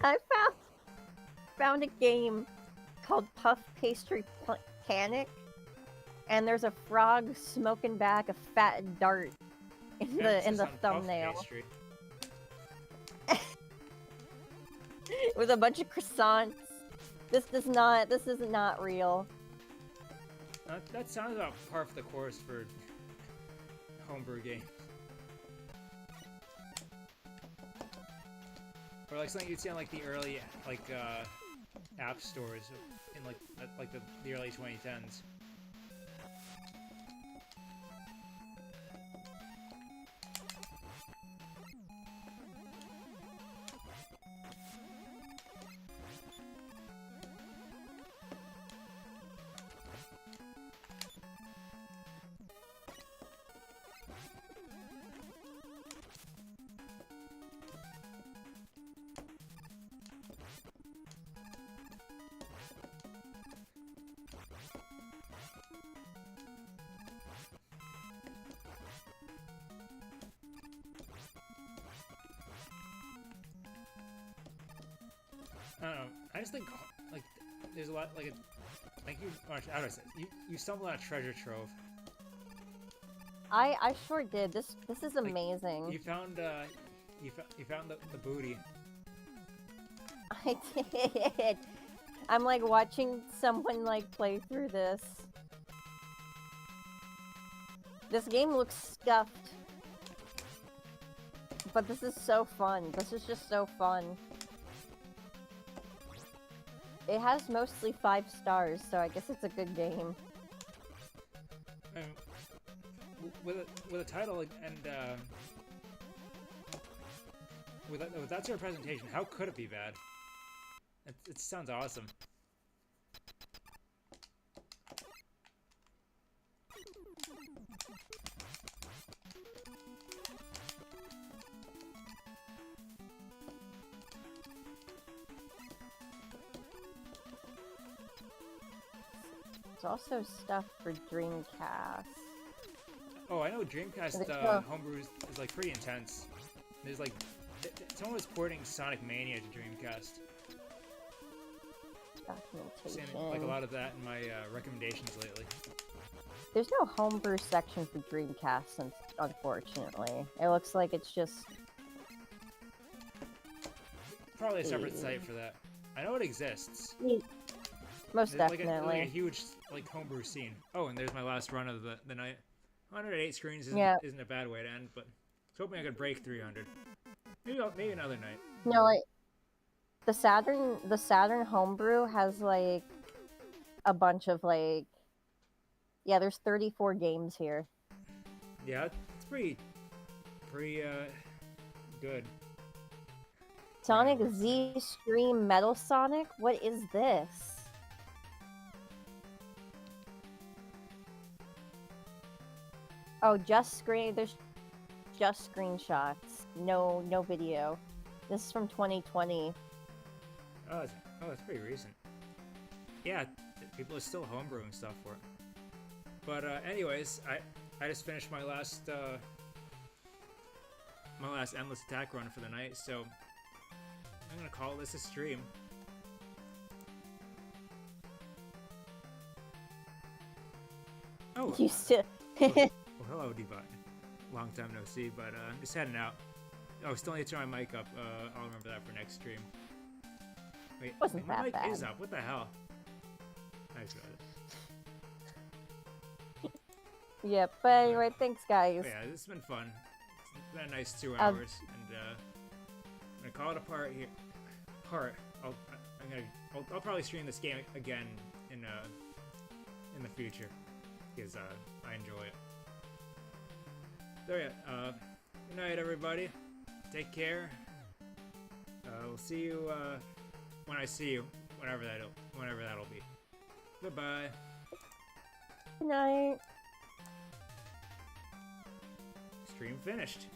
I found a game called Puff Pastry Panic, and there's a frog smoking back a fat dart in the thumbnail with a bunch of croissants. This is not real. That sounds about par for the course for homebrew games. Or like something you'd see on like the early like app stores in like the early 2010s. I don't know. I just think like there's a lot like how do I say it? You stumble on a treasure trove. I sure did. This is Like, amazing. You found you found the booty. I did. I'm like watching someone like play through this. This game looks scuffed. But this is so fun. This is just so fun. It has mostly 5 stars, so I guess it's a good game. With a title and with that sort of presentation, how could it be bad? It sounds awesome. There's also stuff for Dreamcast. Oh, I know Dreamcast homebrew is like pretty intense. There's like someone was porting Sonic Mania to Dreamcast. Documentation. Seen like a lot of that in my recommendations lately. There's no homebrew section for Dreamcast, unfortunately. It looks like it's just... Probably a separate site for that. I know it exists. Most There's definitely. like a huge like homebrew scene. Oh, and there's my last run of the night. 108 screens isn't a bad way to end, but I was hoping I could break 300. Maybe another night. No, like the Saturn homebrew has like a bunch of like there's 34 games here. Yeah, it's pretty good. Sonic Z Stream Metal Sonic? What is this? Oh, there's just screenshots. No video. This is from 2020. Oh, it's pretty recent. Yeah, people are still homebrewing stuff for it. But anyways, I just finished my last endless attack run for the night, so I'm gonna call this a stream. Oh, You still... well, hello, D-Bot. Long time no see, but I'm just heading out. Oh, still need to turn my mic up. I'll remember that for next stream. Wait, Wasn't my that mic bad. is up. What the hell? I just got it. Yep, but anyway, thanks guys. But yeah, this has been fun. It's been a nice 2 hours, and I'm gonna call it a part here. I'll probably stream this game again in the future because I enjoy it. So yeah, good night everybody. Take care. We'll see you when I see you, whenever that'll be. Goodbye. Good night. Stream finished.